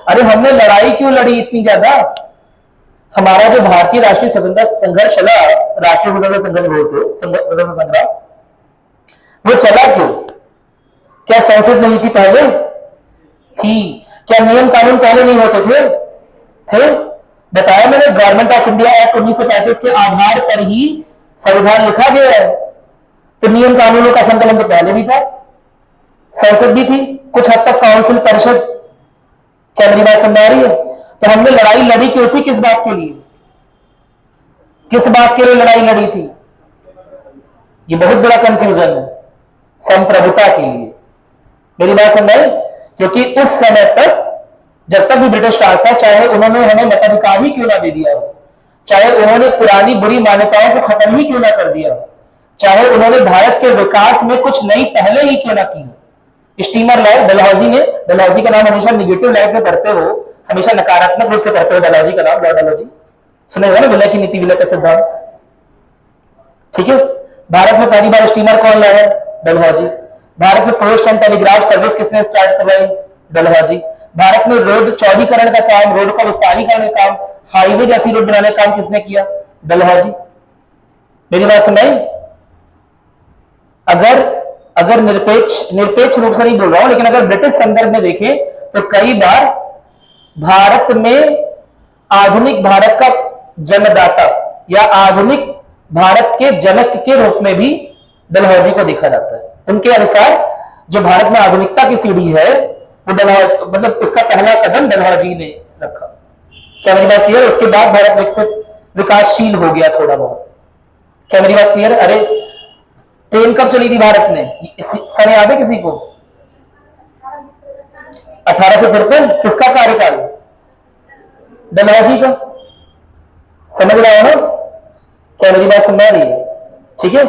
अरे हमने लड़ाई क्यों लड़ी इतनी ज्यादा? हमारा जो भारतीय राष्ट्रीय स्वतंत्रता संघर्ष चला, राष्ट्रीय स्वतंत्रता संघर्ष बोलते हो, स्वतंत्रता संग्राम, वो चला क्यों? क्या संसद नहीं थी पहले? थी। क्या नियम कानून पहले नहीं होते थे? थे। बताया मैंने, गवर्नमेंट ऑफ इंडिया एक्ट 1935 के आधार पर ही संविधान लिखा गया है। तो नियम कानूनों का संकलन तो पहले भी था, संसद भी थी, कुछ हद तक काउंसिल परिषद। क्या मेरी बात समझ आ रही है? तो हमने लड़ाई लड़ी क्यों थी? किस बात के लिए? किस बात के लिए लड़ाई लड़ी थी? ये बहुत बड़ा कंफ्यूजन है। संप्रभुता के लिए। मेरी बात समझ आई? क्योंकि उस समय तक, जब तक भी ब्रिटिश राज था, चाहे उन्होंने हमें मताधिकार ही क्यों ना दे दिया हो, चाहे उन्होंने पुरानी बुरी मान्यताओं को खत्म ही क्यों ना कर दिया हो, चाहे उन्होंने भारत के विकास में कुछ नई पहले ही क्यों ना की हो। स्टीमर लाए डलहौजी ने, डलहौजी का नाम हमेशा निगेटिव लाइट में पढ़ते हो, हमेशा नकारात्मक रूप से पढ़ते हो डलहौजी का नाम, लॉर्ड डलहौजी सुने हो ना, विलय की नीति, विलय का सिद्धांत, ठीक है। भारत में पहली बार स्टीमर कौन लाया? डलहौजी। भारत में पोस्ट एंड टेलीग्राफ सर्विस किसने स्टार्ट करवाई? डलहौजी। भारत में रोड चौड़ीकरण का काम, रोड का विस्तारीकरण का काम, हाईवे जैसी रोड बनाने का काम किसने किया? डलहौजी। मेरी बात सुनाई? अगर निरपेक्ष रूप से नहीं बोल रहा हूं, लेकिन अगर ब्रिटिश संदर्भ में देखें तो कई बार भारत में आधुनिक भारत का जन्मदाता या आधुनिक भारत के जनक के रूप में भी डलहौजी को देखा जाता है। उनके अनुसार जो भारत में आधुनिकता की सीढ़ी है, वो डलहौजी, मतलब उसका पहला कदम डलहौजी ने रखा। क्या मेरी बात क्लियर? उसके बाद भारत विकसित विकासशील हो गया थोड़ा बहुत। क्या मेरी बात क्लियर? अरे ट्रेन कब चली थी भारत में? सर याद है किसी को? 1853। किसका कार्यकाल? डलहौजी का। समझ रहे हो ना? क्या मेरी बात समझ रही है? ठीक है।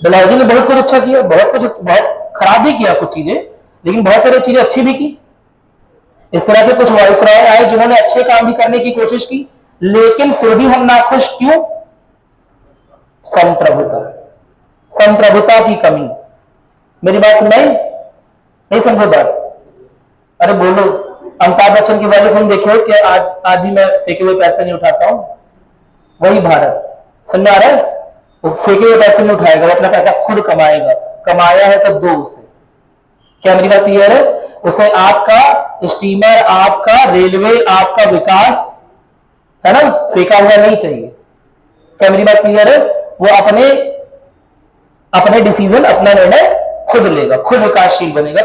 डलहौजी ने बहुत कुछ अच्छा किया, बहुत खराब भी किया कुछ चीजें, लेकिन बहुत सारी चीजें अच्छी भी की। इस तरह के कुछ वायसराय आए जिन्होंने अच्छे काम भी करने की कोशिश की, लेकिन फिर भी हम नाखुश क्यों? संप्रभुता की कमी। मेरी बात सुनाई? नहीं समझो बात? अरे बोलो। अमिताभ बच्चन की वाली फिल्म देखे हो कि आज भी मैं फेंके हुए पैसे नहीं उठाता हूं? वही भारत। समझ आ रहा है? वो फेंके हुए पैसे नहीं उठाएगा, वो अपना पैसा खुद कमाएगा। कमाया है तो दो उसे। क्या मेरी बात क्लियर है? उसे आपका स्टीमर, आपका रेलवे, आपका विकास, है ना, फेंका हुआ नहीं चाहिए। क्या मेरी बात क्लियर है? वो अपने डिसीजन, अपना निर्णय खुद लेगा, खुद विकासशील बनेगा,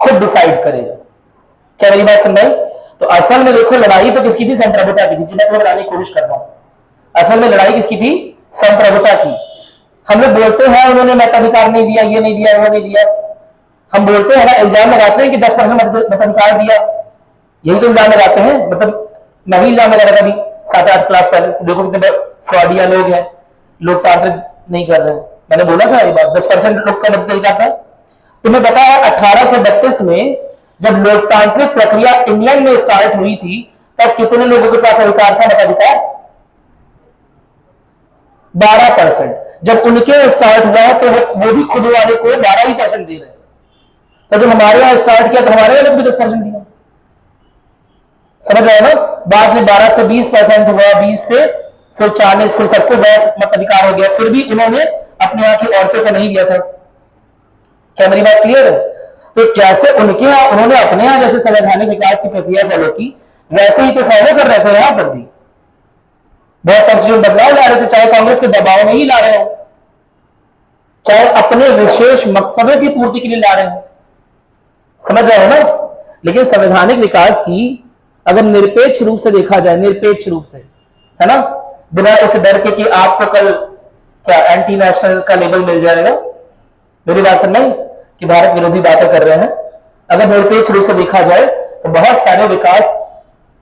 खुद डिसाइड करेगा। क्या मेरी बात समझ आई? तो असल में देखो, लड़ाई तो किसकी थी? संप्रभुता की थी, जो मैं तुम्हें बताने की कोशिश कर रहा हूं। असल में लड़ाई किसकी थी? संप्रभुता की। हम लोग बोलते हैं उन्होंने मताधिकार नहीं दिया, ये नहीं दिया, वो नहीं दिया। हम बोलते हैं ना, इल्जाम लगाते हैं कि 10% मताधिकार दिया, यही तो इल्जाम लगाते हैं। मतलब मैं भी इल्जाम लगा रहा था अभी 7-8 क्लास पहले, देखो कितने फ्रॉडिया लोग हैं, लोकतांत्रिक नहीं कर रहे हैं। मैंने बोला था ये बात, 10% लोग का मताधिकार था। तुम्हें पता है 1832 में जब लोकतांत्रिक प्रक्रिया इंग्लैंड में स्टार्ट हुई थी, तब कितने लोगों के पास अधिकार था, मताधिकार? 12%। जब उनके स्टार्ट हुआ तो वो भी खुद वाले को 12% दे रहे हैं। तो जब हमारे यहां स्टार्ट किया तो हमारे यहां भी 10% दिया। समझ रहे हो ना? बाद में 12 से 20% हुआ, 20 से फिर 40, फिर सबको 10 मताधिकार हो गया। फिर भी उन्होंने अपने यहाँ की औरतों को नहीं दिया था। क्या मेरी बात क्लियर है? तो जैसे उनके यहाँ, उन्होंने अपने यहाँ जैसे संवैधानिक विकास की प्रक्रिया फॉलो की, वैसे ही तो फॉलो कर रहे थे यहां पर भी। बहुत सारे बदलाव ला रहे थे, चाहे कांग्रेस के दबाव में ही ला रहे हो, चाहे अपने विशेष मकसदों की पूर्ति के लिए ला रहे हो। समझ रहे हो ना? लेकिन संवैधानिक विकास की अगर निरपेक्ष रूप से देखा जाए, निरपेक्ष रूप से, है ना, बिना इस डर के कि आपको कल क्या एंटी नेशनल का लेबल मिल जाएगा, मेरी बात समझ में कि भारत विरोधी बातें कर रहे हैं, अगर निरपेक्ष रूप से देखा जाए तो बहुत सारे विकास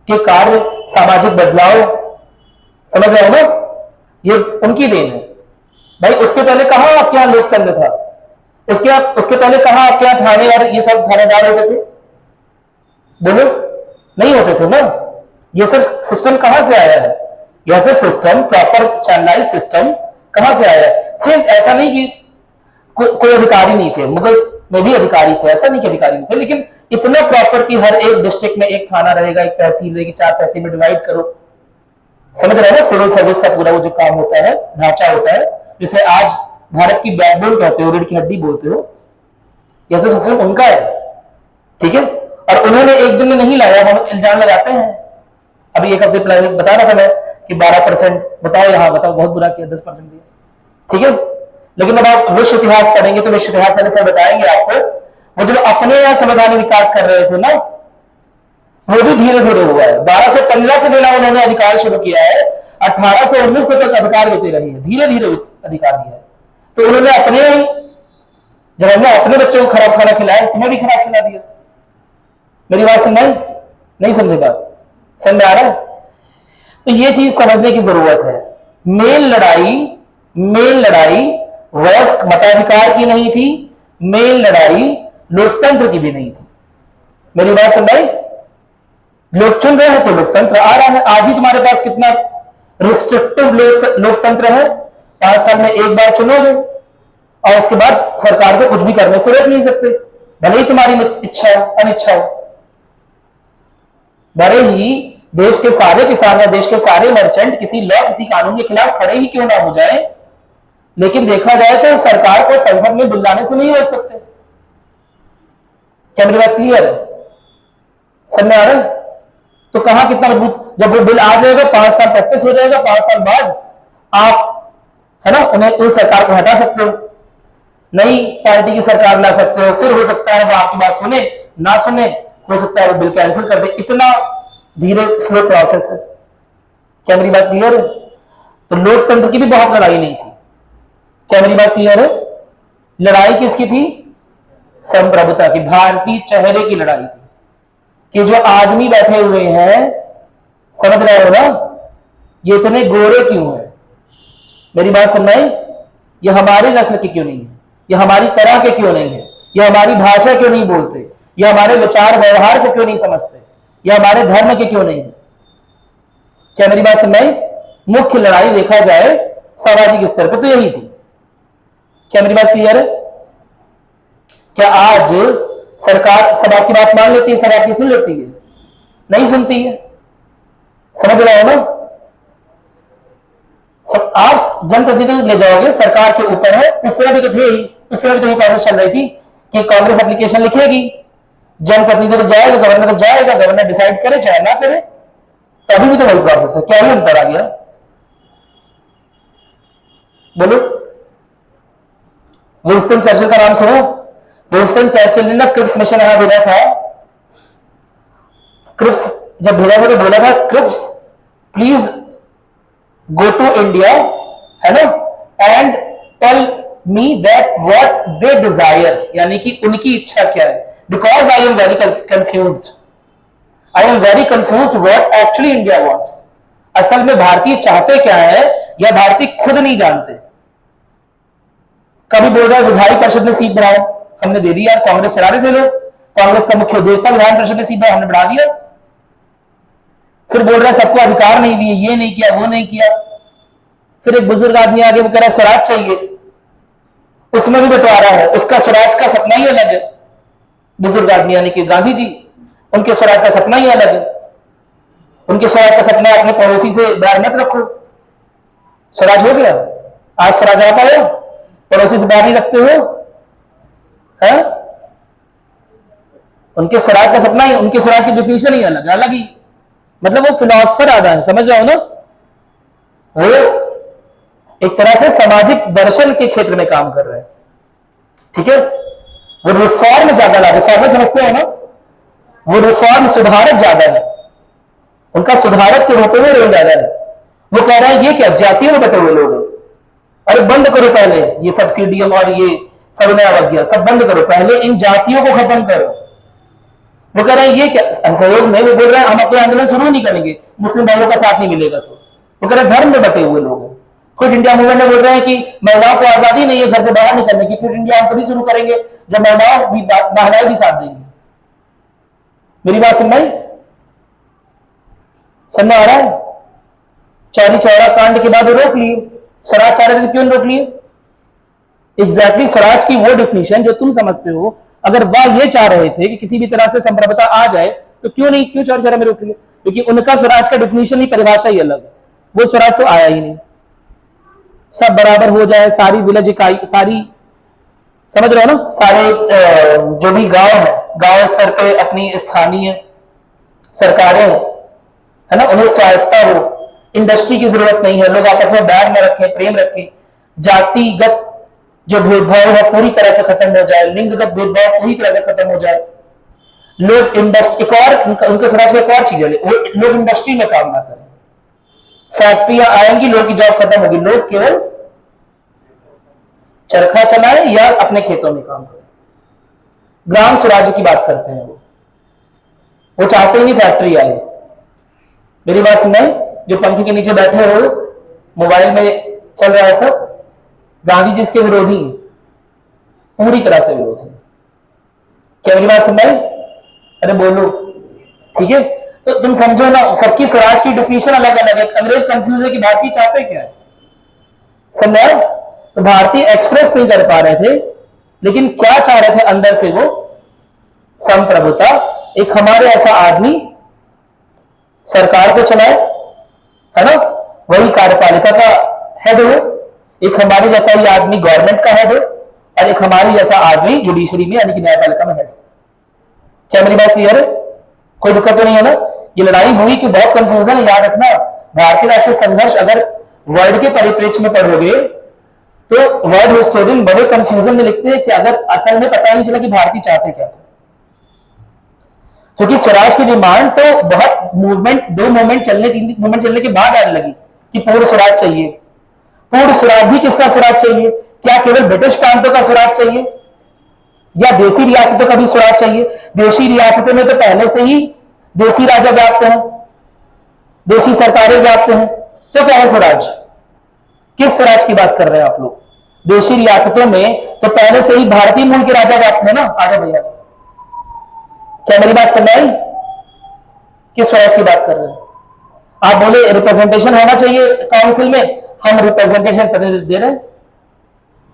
के कार्य, सामाजिक बदलाव, समझ रहे हो ना, ये उनकी देन है। भाई उसके पहले कहां आपके यहां लोकतंत्र था? उसके पहले कहां आपके यहां थाने और ये सब थानेदार होते थे? बोलो, नहीं होते थे ना। ये सब सिस्टम कहां से आया है? यह सब सिस्टम, प्रॉपर चैनलाइज सिस्टम कहां से आया है? फिर ऐसा नहीं कि कोई अधिकारी नहीं थे, मुगल में भी अधिकारी थे, ऐसा नहीं कि अधिकारी नहीं थे, लेकिन इतना प्रॉपर एफर्ट कि हर एक डिस्ट्रिक्ट में एक थाना रहेगा, एक तहसील रहेगी, 4 तहसील में डिवाइड करो। समझ रहे हैं ना, सिविल सर्विस का पूरा वो जो काम होता है, ढांचा होता है, जिसे आज भारत की बैकबोन कहते हो, रीढ़ की हड्डी बोलते हो, यह सब सिस्टम उनका है। ठीक है, और उन्होंने एक दिन में नहीं लाया, हम इल्जाम लगाते हैं। अभी एक हफ्ते पहले बता रहा था मैं कि 12% बताओ, यहां बताओ बहुत बुरा किया, 10% दिया। ठीक है, लेकिन अब आप विश्व इतिहास पढ़ेंगे तो विश्व इतिहास वाले सर बताएंगे आपको, वो जो अपने यहां संवैधानिक विकास कर रहे थे ना, वो भी धीरे धीरे हुआ है। 1215 से लेना उन्होंने अधिकार शुरू किया है, 1819 तक अधिकार देते रहे हैं, धीरे धीरे अधिकार दिया है। तो उन्होंने अपने, जब हमने अपने बच्चों को खराब खाना खिलाया, तुम्हें भी खराब खिला दिया। मेरी बात समझ नहीं समझे बात, समझ में आ रहा है? तो ये चीज समझने की जरूरत है। मेन लड़ाई वयस्क मताधिकार की नहीं थी, मेन लड़ाई लोकतंत्र की भी नहीं थी। मेरी बात समझाई? लोग चुन रहे हैं तो लोकतंत्र आ रहा है। आज ही तुम्हारे पास कितना रिस्ट्रिक्टिव लोकतंत्र है, 5 साल में एक बार चुनोगे और उसके बाद सरकार को कुछ भी करने से रोक नहीं सकते, भले ही तुम्हारी इच्छा अनिच्छा हो। भले ही देश के सारे किसान या देश के सारे मर्चेंट किसी लॉ, किसी कानून के खिलाफ खड़े ही क्यों ना हो जाए, लेकिन देखा जाए तो सरकार को संसद में बिल लाने से नहीं रोक सकते। क्या मेरी बात क्लियर है? समझ में आ रहा है? तो कहां कितना मजबूत, जब वो बिल आ जाएगा, 5 साल प्रैक्टिस हो जाएगा, 5 साल बाद आप, है ना, उन्हें उस सरकार को हटा सकते हो, नई पार्टी की सरकार ला सकते हो। फिर हो सकता है वो आपकी बात सुने ना सुने, हो सकता है वो बिल कैंसिल कर दे। इतना धीरे स्लो प्रोसेस है। क्या मेरी बात क्लियर है? तो लोकतंत्र की भी बहुत लड़ाई नहीं थी। क्या मेरी बात क्लियर है? लड़ाई किसकी थी? संप्रभुता की, भारतीय चेहरे की लड़ाई थी कि जो आदमी बैठे हुए हैं, समझ रहे हो ना, ये इतने गोरे क्यों हैं? मेरी बात समझाई? ये हमारी नस्ल की क्यों नहीं है, ये हमारी तरह के क्यों नहीं है, ये हमारी भाषा क्यों नहीं बोलते, ये हमारे विचार व्यवहार को क्यों नहीं समझते, ये हमारे धर्म के क्यों नहीं है? क्या मेरी बात समझाई? मुख्य लड़ाई देखा जाए सामाजिक स्तर पर तो यही थी। क्या मेरी बात क्लियर है? क्या आज सरकार सब आपकी बात मान लेती है, सब आपकी सुन लेती है? नहीं सुनती है। समझ रहे हो ना? सब आप जनप्रतिनिधि ले जाओगे, सरकार के ऊपर है। इस तरह भी तो यही प्रोसेस चल रही थी कि कांग्रेस एप्लीकेशन लिखेगी, जनप्रतिनिधि तो जाएगा, गवर्नर तो जाएगा, गवर्नर डिसाइड करे चाहे ना करे। तो अभी भी तो वही प्रोसेस है। क्या ही अंतर आ गया? बोलो। विंस्टन चर्चिल का नाम सुनो। विंस्टन चर्चिल ने ना क्रिप्स मिशन यहां भेजा था। क्रिप्स जब भेजा था तो बोला था, Cripps please go to India, है ना, and tell me that what they desire, यानी कि उनकी इच्छा क्या है। Because I am very confused, I am very confused what actually India wants. असल में भारतीय चाहते क्या है या भारतीय खुद नहीं जानते। कभी बोल रहा है विधायी परिषद में सीट बढ़ाओ, हमने दे दिया, कांग्रेस चला रहे थे लोग, कांग्रेस का मुख्य उद्देश्य था विधान परिषद में सीट बढ़ाओ, हमने बढ़ा दिया। फिर बोल रहा है सबको अधिकार नहीं दिए, ये नहीं किया, वो नहीं किया। फिर एक बुजुर्ग आदमी आगे वो कह रहा है स्वराज चाहिए, उसमें भी बंटवारा है, उसका स्वराज का सपना ही अलग है। बुजुर्ग आदमी यानी कि गांधी जी, उनके स्वराज का सपना ही अलग है। उनके स्वराज का सपना अपने पड़ोसी से बैर मत रखो। स्वराज हो गया, आज स्वराज आ पाए, पड़ोसी से बैर नहीं रखते हो, है? उनके स्वराज का सपना ही, उनके स्वराज की डिफिनेशन ही अलग है, अलग ही, मतलब वो फिलोसफर आधा है, समझ जाओ ना। वो एक तरह से सामाजिक दर्शन के क्षेत्र में काम कर रहे हैं। ठीक है, वो रिफॉर्म ज्यादा ला, रिफॉर्म समझते हो ना, वो रिफॉर्म सुधारक ज्यादा है, उनका सुधारक के रूप में रोल ज्यादा है। वो कह रहे हैं ये क्या जातियों में बटे हुए लोग हैं, अरे बंद करो पहले ये सब्सिडियम और ये सविनय अवज्ञा सब बंद करो, पहले इन जातियों को खत्म करो। वो कह रहे हैं ये क्या सहयोग नहीं, वो बोल रहे हैं हम अपने आंदोलन शुरू नहीं करेंगे, मुस्लिम भाइयों का साथ नहीं मिलेगा। तो वो कह रहे हैं धर्म में बटे हुए लोग हैं। क्विट इंडिया मूवमेंट में बोल रहे हैं कि महिलाओं को आजादी नहीं है घर से बाहर निकलने की, क्विट इंडिया हम तभी शुरू करेंगे जब महिलाएं भी साथ देंगी। मेरी बात समझ में आ रहा है? चौरी चौरा कांड के बाद वो रोक लिए, स्वराज चाह रहे थे, क्यों रोक लिए? एग्जैक्टली स्वराज की वो डिफिनेशन जो तुम समझते हो अगर वह ये चाह रहे थे कि किसी भी तरह से संप्रभुता आ जाए, तो क्यों चौरी चौरा में रोक लिया? क्योंकि उनका स्वराज का डिफिनेशन ही, परिभाषा ही अलग है। वो स्वराज तो आया ही नहीं। सब बराबर हो जाए, सारी विलेज इकाई, सारी, समझ रहे हो ना, सारे जो भी गांव है, गांव स्तर पे अपनी स्थानीय सरकारें है ना, उन्हें स्वायत्ता हो, इंडस्ट्री की जरूरत नहीं है, लोग आपस में बैर में रखें, प्रेम रखें, जातिगत जो भेदभाव है पूरी तरह से खत्म हो जाए, लिंगगत भेदभाव पूरी तरह से खत्म हो जाए, लोग इंडस्ट्री, एक और उनके स्वराज में एक और चीज है, लोग इंडस्ट्री में काम ना करें, फैक्ट्रियां आएंगी, लोगों की जॉब खत्म होगी, लोग केवल चरखा चलाए या अपने खेतों में काम करें। ग्राम स्वराज्य की बात करते हैं वो चाहते ही नहीं फैक्ट्री आए। मेरी बात सुन, जो पंखे के नीचे बैठे हो, मोबाइल में चल रहा है सब, गांधी जी इसके विरोधी हैं, पूरी तरह से विरोधी। क्या मेरी बात सुन? अरे बोलो, ठीक है। तो तुम समझो ना, सबकी स्वराज की डिफिनेशन अलग अलग है। अंग्रेज कंफ्यूज है कि भारतीय चाहते क्या है, समझ? तो भारतीय एक्सप्रेस नहीं कर पा रहे थे, लेकिन क्या चाह रहे थे अंदर से वो? संप्रभुता। एक हमारे ऐसा आदमी सरकार को चलाए, है ना, वही कार्यपालिका का हेड हो, एक हमारे जैसा ही आदमी गवर्नमेंट का हेड हो, और एक हमारे जैसा आदमी जुडिशरी में यानी कि न्यायपालिका में हेड। क्या मेरी बात क्लियर है? कोई दिक्कत तो नहीं है ना? ये लड़ाई हुई कि बहुत कंफ्यूजन है, याद रखना। भारतीय राष्ट्रीय संघर्ष अगर वर्ल्ड के परिप्रेक्ष्य में पढ़ोगे तो वर्ल्ड हिस्टोरियन बड़े कंफ्यूजन में लिखते हैं कि अगर असल में पता नहीं चला कि भारतीय चाहते क्या थे। क्योंकि स्वराज की डिमांड तो बहुत दो मूवमेंट चलने, 3 मूवमेंट चलने के बाद आने लगी कि पूर्ण स्वराज चाहिए। पूर्ण स्वराज भी किसका स्वराज चाहिए? क्या केवल ब्रिटिश प्रांतों का स्वराज चाहिए या देशी रियासतों का भी स्वराज चाहिए? देशी रियासतों में तो पहले से ही देशी राजा व्याप्त हैं, देशी सरकारें व्याप्त हैं, तो क्या है स्वराज? किस स्वराज की बात कर रहे हैं आप लोग? देशी रियासतों में तो पहले से ही भारतीय मूल के राजा व्याप्त है ना। आजा भैया, क्या मेरी बात समझ आई? किस स्वराज की बात कर रहे हैं आप? बोले रिप्रेजेंटेशन होना चाहिए काउंसिल में, हम रिप्रेजेंटेशन प्रतिनिधित्व दे रहे हैं,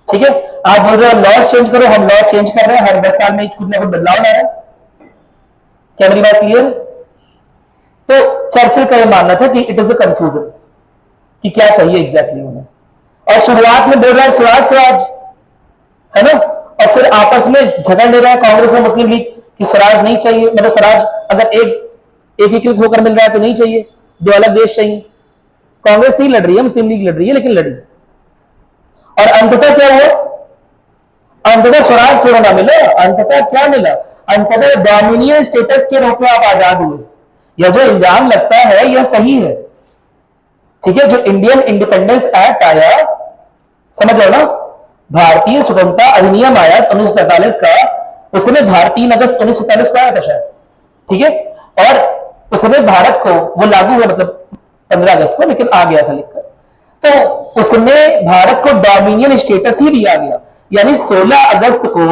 ठीक है। आप बोल रहे हो लॉज चेंज करो, हम लॉ चेंज कर रहे हैं, हर 10 साल में कुछ ना कुछ बदलाव ला रहे हैं। क्या मेरी बात क्लियर? तो चर्चिल का यह मानना था कि इट इज अ कंफ्यूजन कि क्या चाहिए एग्जैक्टली उन्हें, और शुरुआत में बोल रहा है स्वराज स्वराज, है ना, और फिर आपस में झगड़ ले रहा है कांग्रेस और मुस्लिम लीग कि स्वराज नहीं चाहिए, मतलब स्वराज अगर एकीकृत होकर मिल रहा है तो नहीं चाहिए, दो अलग देश चाहिए। कांग्रेस नहीं लड़ रही है, मुस्लिम लीग लड़ रही है, लेकिन लड़ी, और अंततः क्या हुआ? अंततः स्वराज थोड़ा ना मिला, अंततः क्या मिला? अंततः डोमिनियन स्टेटस के रूप में आप आजाद हुए। यह जो इल्जाम लगता है यह सही है, ठीक है। जो इंडियन इंडिपेंडेंस एक्ट आया, समझ लो ना, भारतीय स्वतंत्रता अधिनियम आया 1947 का, उसमें भारत 3 अगस्त 1947 को आया था शायद, ठीक है, और उसमें भारत को वो लागू हुआ मतलब 15 अगस्त को, लेकिन आ गया था लिखकर। तो उसमें भारत को डोमिनियन स्टेटस ही दिया गया, यानी 16 अगस्त को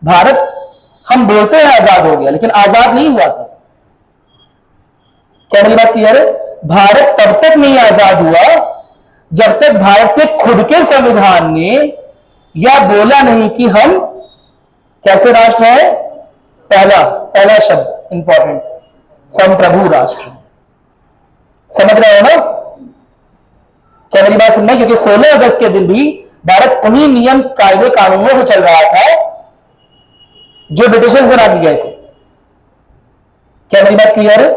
भारत, हम बोलते हैं आजाद हो गया, लेकिन आजाद नहीं हुआ था। क्या मेरी बात क्लियर है? भारत तब तक नहीं आजाद हुआ जब तक भारत के खुद के संविधान ने यह बोला नहीं कि हम कैसे राष्ट्र है। पहला शब्द इंपॉर्टेंट, संप्रभु राष्ट्र। समझ रहे हो ना? क्या मेरी बात सुनना? क्योंकि 16 अगस्त के दिन भी भारत उन्हीं नियम कायदे कानूनों से चल रहा था जो ब्रिटिशर्स बना के गए थे। क्या मेरी बात क्लियर है?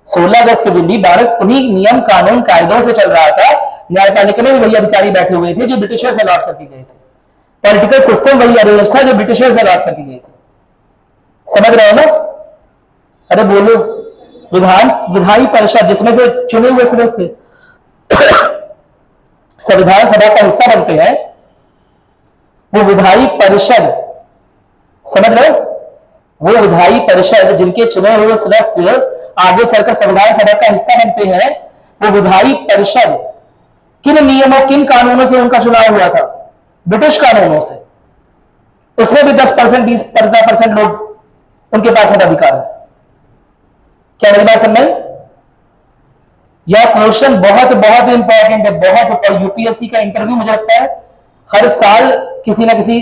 16 अगस्त के दिन भी भारत उन्हीं नियम कानून कायदों से चल रहा था। न्यायपालिका में भी वही अधिकारी बैठे हुए थे जो ब्रिटिशर्स अलॉट करके गए थे। पॉलिटिकल सिस्टम वही अरेंज था जो ब्रिटिशर्स अलॉट करके गए थे। समझ रहे हो ना? अरे बोलो। विधायी परिषद जिसमें से चुने हुए सदस्य संविधान सभा का हिस्सा बनते हैं, वो विधायी परिषद, समझ रहे हो? वो विधायी परिषद जिनके चुने हुए सदस्य आगे चलकर संविधान सभा का हिस्सा बनते हैं, वो विधायी परिषद किन नियमों, किन कानूनों से उनका चुनाव हुआ था? ब्रिटिश कानूनों से। उसमें भी 10% 20% लोग उनके पास मताधिकार है। क्या मेरी बात समझ? यह क्वेश्चन बहुत बहुत इंपॉर्टेंट है, बहुत। यूपीएससी का इंटरव्यू मुझे लगता है हर साल किसी ना किसी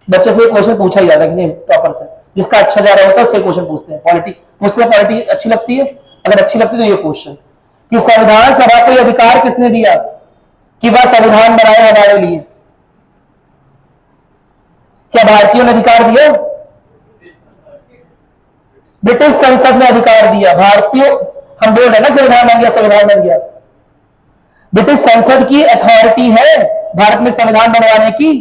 बच्चे से क्वेश्चन पूछा ही जाता है किसी टॉपर से, जिसका अच्छा जा रहा होता है उससे क्वेश्चन पूछते हैं। पॉलिटी पूछते हैं, पॉलिटी अच्छी लगती है, अगर अच्छी लगती है तो ये क्वेश्चन कि संविधान सभा को यह अधिकार किसने दिया कि वह संविधान बनाए हमारे लिए? क्या भारतीयों ने अधिकार दिया? ब्रिटिश संसद ने अधिकार दिया। भारतीय, हम बोल रहे हैं ना संविधान बन गया, संविधान बन गया। ब्रिटिश संसद की अथॉरिटी है भारत में संविधान बनवाने की।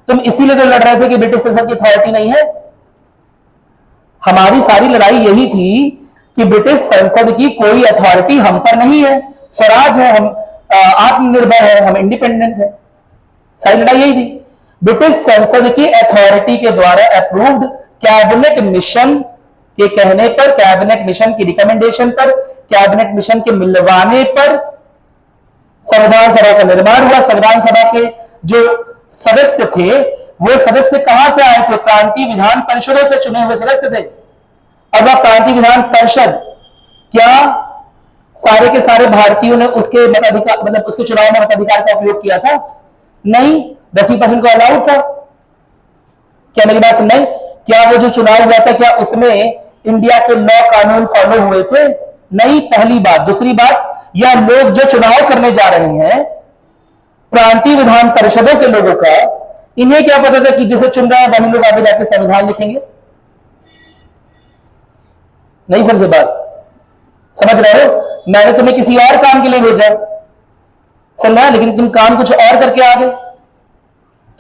तुम इसीलिए तो लड़ रहे थे कि ब्रिटिश संसद की अथॉरिटी नहीं है। हमारी सारी लड़ाई यही थी कि ब्रिटिश संसद की कोई अथॉरिटी हम पर नहीं है, स्वराज है, हम आत्मनिर्भर है, हम इंडिपेंडेंट है। सारी लड़ाई यही थी। ब्रिटिश संसद की अथॉरिटी के द्वारा अप्रूव्ड कैबिनेट मिशन के कहने पर, कैबिनेट मिशन की रिकमेंडेशन पर, कैबिनेट मिशन के मिलवाने पर संविधान सभा का निर्माण हुआ। संविधान सभा के जो सदस्य थे वो सदस्य कहां से आए थे? प्रांतीय विधान परिषदों से चुने हुए सदस्य थे। अब वह प्रांतीय विधान परिषद, क्या सारे के सारे भारतीयों ने उसके मताधिकार, मतलब उसके चुनाव में मताधिकार का उपयोग किया था? नहीं, 10% को अलाउड था। क्या मेरी बात समझ? क्या वो जो चुनाव हुआ था, क्या उसमें इंडिया के लॉ कानून फॉलो हुए थे? नहीं, पहली बात। दूसरी बात, यह लोग जो चुनाव करने जा रहे हैं प्रांतीय विधान परिषदों के लोगों का, इन्हें क्या पता था कि जिसे चुन रहे हैं वही लोग आगे जाके संविधान लिखेंगे? नहीं समझे बात? समझ रहे हो? मैंने तुम्हें किसी और काम के लिए भेजा, समझा, लेकिन तुम काम कुछ और करके आ गए।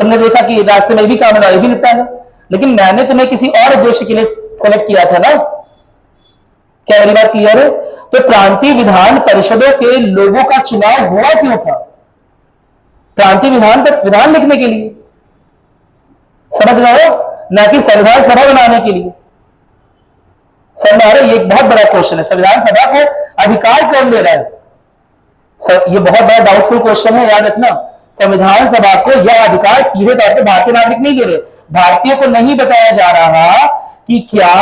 तुमने देखा कि रास्ते में भी काम है, भी निपटा है, लेकिन मैंने तुम्हें किसी और उद्देश्य के लिए सेलेक्ट किया था ना। क्या मेरी बात क्लियर है? तो प्रांतीय विधान परिषदों के लोगों का चुनाव हुआ क्यों था? प्रांतीय विधान पर विधान लिखने के लिए, समझ रहे हो, ना कि संविधान सभा बनाने के लिए। समझ आ रहे? ये एक बहुत बड़ा क्वेश्चन है, संविधान सभा को अधिकार कौन दे रहा है? ये बहुत बड़ा डाउटफुल क्वेश्चन है, याद रखना। संविधान सभा को यह अधिकार सीधे तौर पर भारतीय नागरिक नहीं दे रहे। भारतीयों को नहीं बताया जा रहा कि क्या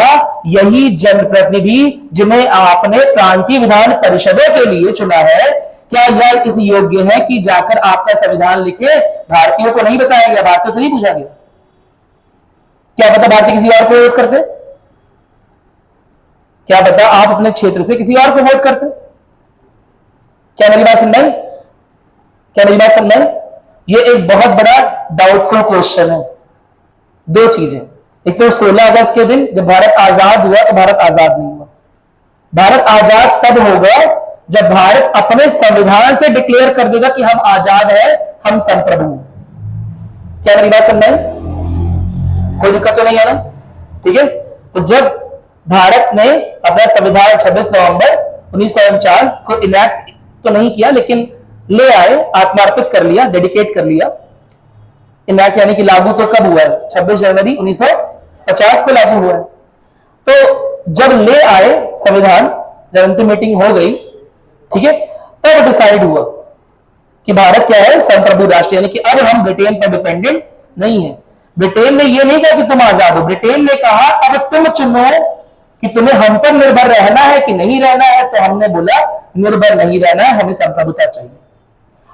यही जनप्रतिनिधि जिन्हें आपने प्रांतीय विधान परिषदों के लिए चुना है, क्या यह इस योग्य है कि जाकर आपका संविधान लिखे? भारतीयों को नहीं बताया गया, भारतीयों से नहीं पूछा गया। क्या पता भारतीय किसी और को वोट करते? क्या पता आप अपने क्षेत्र से किसी और को वोट करते? क्या मेरी बात समझ में? क्या मेरी बात समझ में? ये एक बहुत बड़ा डाउटफुल क्वेश्चन है। दो चीजें, एक तो 16 अगस्त के दिन जब भारत आजाद हुआ तो भारत आजाद नहीं हुआ। भारत आजाद तब होगा जब भारत अपने संविधान से डिक्लेयर कर देगा कि हम आजाद है, हम संप्रभु। क्या मेरी बात समझ में? कोई दिक्कत तो नहीं है ना? ठीक है। तो जब भारत ने अपना संविधान 26 नवंबर 1949 को इनैक्ट तो नहीं किया, लेकिन ले आए, आत्मार्पित कर लिया, डेडिकेट कर लिया। इनैक्ट यानी कि लागू तो कब हुआ है? 26 जनवरी 1950 को लागू हुआ है। तो जब ले आए संविधान, जब अंतिम मीटिंग हो गई, ठीक है, तब डिसाइड हुआ कि भारत क्या है? संप्रभु राष्ट्र, यानी कि अब हम ब्रिटेन पर डिपेंडेंट नहीं है। ब्रिटेन ने यह नहीं कहा कि तुम आजाद हो, ब्रिटेन ने कहा अब तुम चुनो कि तुम्हें हम पर निर्भर रहना है कि नहीं रहना है। तो हमने बोला निर्भर नहीं रहना है, हमें संप्रभुता चाहिए।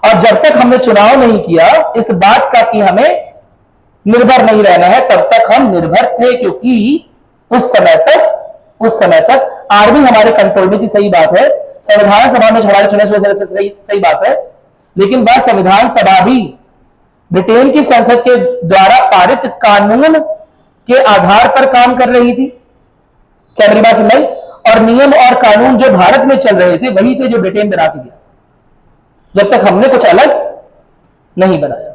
और जब तक हमने चुनाव नहीं किया इस बात का कि हमें निर्भर नहीं रहना है, तब तक हम निर्भर थे, क्योंकि उस समय तक आर्मी हमारे कंट्रोल में थी। सही बात है, संविधान सभा में हमारे चुने हुए सही बात है, लेकिन वह संविधान सभा भी ब्रिटेन की संसद के द्वारा पारित कानून के आधार पर काम कर रही थी। क्या मेरी बात समझ? और नियम और कानून जो भारत में चल रहे थे वही थे जो ब्रिटेन बना के गया, जब तक हमने कुछ अलग नहीं बनाया।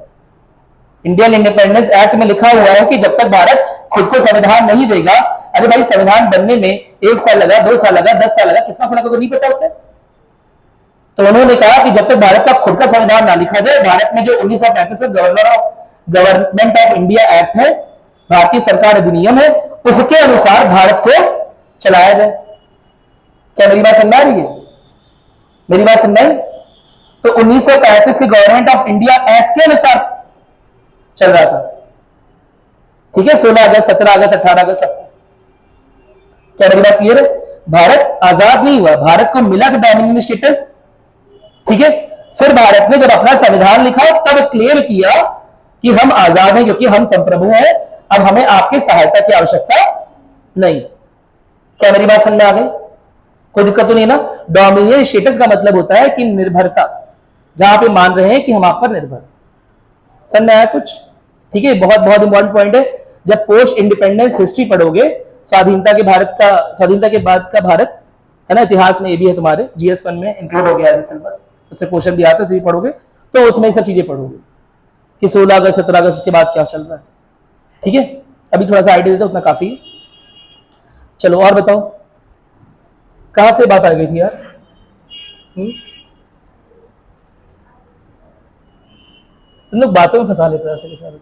इंडियन इंडिपेंडेंस एक्ट में लिखा हुआ है कि जब तक भारत खुद को संविधान नहीं देगा, अरे भाई संविधान बनने में 1 साल लगा, 2 साल लगा, 10 साल लगा, कितना साल लगा तो नहीं पता उससे। तो उन्होंने कहा कि जब तक भारत का खुद का संविधान ना लिखा जाए, भारत में जो 1935 गवर्नमेंट ऑफ इंडिया एक्ट है, भारतीय सरकार अधिनियम है, उसके अनुसार भारत को चलाया जाए। क्या मेरी बात समझ आ रही है? मेरी बात समझ आई? तो 1935 के गवर्नमेंट ऑफ इंडिया एक्ट के अनुसार चल रहा था। ठीक है, 16 अगस्त, 17 अगस्त, 18 अगस्त। क्या मेरी बात क्लियर है? भारत आजाद नहीं हुआ, भारत को मिला था डोमिनियन स्टेटस। ठीक है, फिर भारत ने जब अपना संविधान लिखा तब क्लियर किया कि हम आजाद हैं क्योंकि हम संप्रभु हैं अब हमें आपकी सहायता की आवश्यकता नहीं। क्या मेरी बात समझ में आ गई? कोई दिक्कत तो नहीं ना? डोमिनियन स्टेटस का मतलब होता है कि निर्भरता, जहां पे मान रहे हैं कि हम आप पर निर्भर। समझ में आया कुछ? ठीक है, बहुत बहुत इंपॉर्टेंट पॉइंट है। जब पोस्ट इंडिपेंडेंस हिस्ट्री पढ़ोगे, स्वाधीनता के बाद का भारत है ना, इतिहास में ये भी है, तुम्हारे GS1 में इंक्लूड हो गया एज सिलेबस, उससे क्वेश्चन भी आता है, पढ़ोगे तो उसमें ये सब चीजें पढ़ोगे कि 16 अगस्त 17 अगस्त के बाद क्या चल रहा है। ठीक है, अभी थोड़ा सा आइडिया देता, उतना काफी है। चलो और बताओ, कहां से बात आ गई थी यार? तुम लोग बातों में फंसा लेते हो ऐसे के सारे।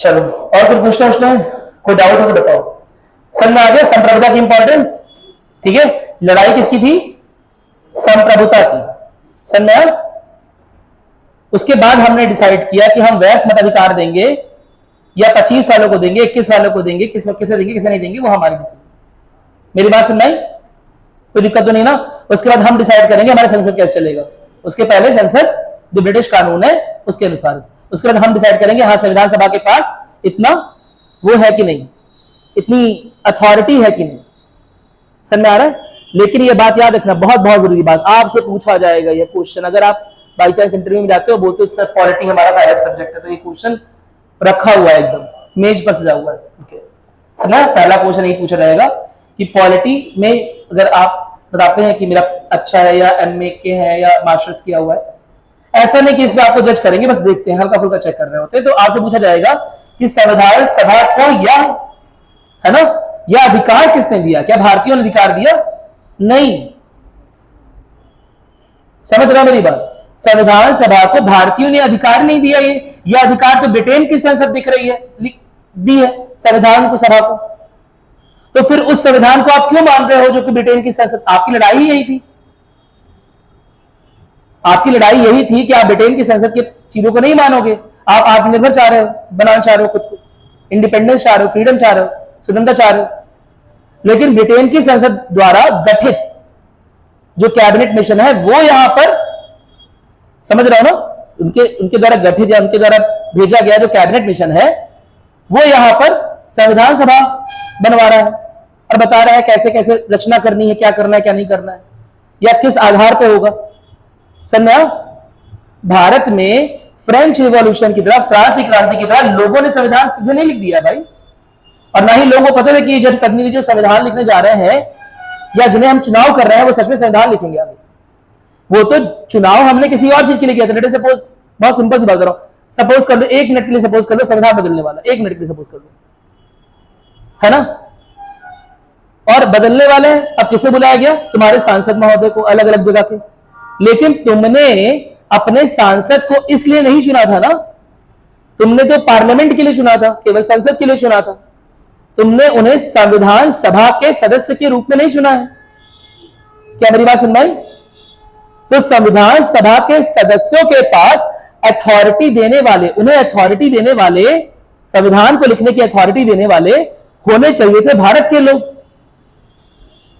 चलो और कुछ पूछना है? कोई डाउट हो तो बताओ। समझ में आ गया संप्रभुता की इंपॉर्टेंस? ठीक है, लड़ाई किसकी थी? संप्रभुता की। समझ में आया? उसके बाद हमने डिसाइड किया कि हम वैस मताधिकार देंगे या 25 सालों को देंगे, 21 सालों को देंगे, किसे देंगे किसे नहीं देंगे, वो हमारी डिसीजन। मेरी बात समझ आई? कोई दिक्कत तो नहीं ना? उसके बाद हम डिसाइड करेंगे हमारे संसद कैसे चलेगा। उसके पहले संसद जो ब्रिटिश कानून है उसके अनुसार, उसके बाद हम डिसाइड करेंगे हाँ संविधान सभा के पास इतना वो है कि नहीं, इतनी अथॉरिटी है कि नहीं। समझ में आ रहा है? लेकिन ये बात याद रखना, बहुत बहुत जरूरी बात, आपसे पूछा जाएगा ये क्वेश्चन। अगर आप बाई चांस इंटरव्यू में जाते हो, बोलते हो सर पॉलिटी हमारा फेवरेट सब्जेक्ट है, तो ये क्वेश्चन रखा हुआ है एकदम मेज पर सजा हुआ है। ठीक है, समझा? पहला क्वेश्चन यही पूछा जाएगा कि पॉलिटी में अगर आप बताते हैं कि मेरा अच्छा है या MA के है या मास्टर्स किया हुआ है, ऐसा नहीं कि इस पे आपको जज करेंगे, बस देखते हैं, हल्का फुल्का चेक कर रहे होते हैं, तो आपसे पूछा जाएगा कि संविधान सभा को या है ना, यह अधिकार किसने दिया? क्या भारतीयों ने अधिकार दिया? नहीं। समझ रहा मेरी बात? संविधान सभा को भारतीयों ने अधिकार नहीं दिया। ये अधिकार तो ब्रिटेन की संसद दिख रही है, दी है संविधान को, सभा को। तो फिर उस संविधान को आप क्यों मान रहे हो जो कि ब्रिटेन की संसद? आपकी लड़ाई ही यही थी। आपकी लड़ाई यही थी कि आप ब्रिटेन की संसद के चीजों को नहीं मानोगे, आप आत्मनिर्भर चाह रहे हो, बनाना चाह रहे हो खुद को, इंडिपेंडेंस चाह रहे हो, फ्रीडम चाह रहे हो, स्वतंत्रता चाह रहे हो। लेकिन ब्रिटेन की संसद द्वारा गठित जो कैबिनेट मिशन है वो यहां पर, समझ रहे हो ना, उनके द्वारा गठित या उनके द्वारा भेजा गया जो कैबिनेट मिशन है वो यहां पर संविधान सभा बनवा रहा है और बता रहा है कैसे कैसे रचना करनी है, क्या करना है क्या नहीं करना है, या किस आधार पर होगा। समझा? भारत में फ्रेंच रिवॉल्यूशन की तरह, फ्रांस की क्रांति की तरह लोगों ने संविधान सीधे नहीं लिख दिया भाई, और ना ही लोगों को पता है कि जनप्रतिनिधि जो संविधान लिखने जा रहे हैं या जिन्हें हम चुनाव कर रहे हैं वो सच में संविधान लिखेंगे आगे। वो तो चुनाव हमने किसी और चीज के लिए किया था। लेट सपोज, बहुत सिंपल सी बात कर रहा हूं, सपोज कर लो 1 मिनट के लिए, सपोज कर लो संविधान बदलने वाला, 1 मिनट के लिए सपोज कर लो, है ना, और बदलने वाले हैं। अब किसे बुलाया गया? तुम्हारे सांसद महोदय को, अलग अलग जगह के। लेकिन तुमने अपने सांसद को इसलिए नहीं चुना था ना, तुमने तो पार्लियामेंट के लिए चुना था, केवल संसद के लिए चुना था। तुमने उन्हें संविधान सभा के सदस्य के रूप में नहीं चुना है। क्या मेरी बात सुन पाई? तो संविधान सभा के सदस्यों के पास अथॉरिटी देने वाले, उन्हें अथॉरिटी देने वाले, संविधान को लिखने की अथॉरिटी देने वाले होने चाहिए थे भारत के लोग।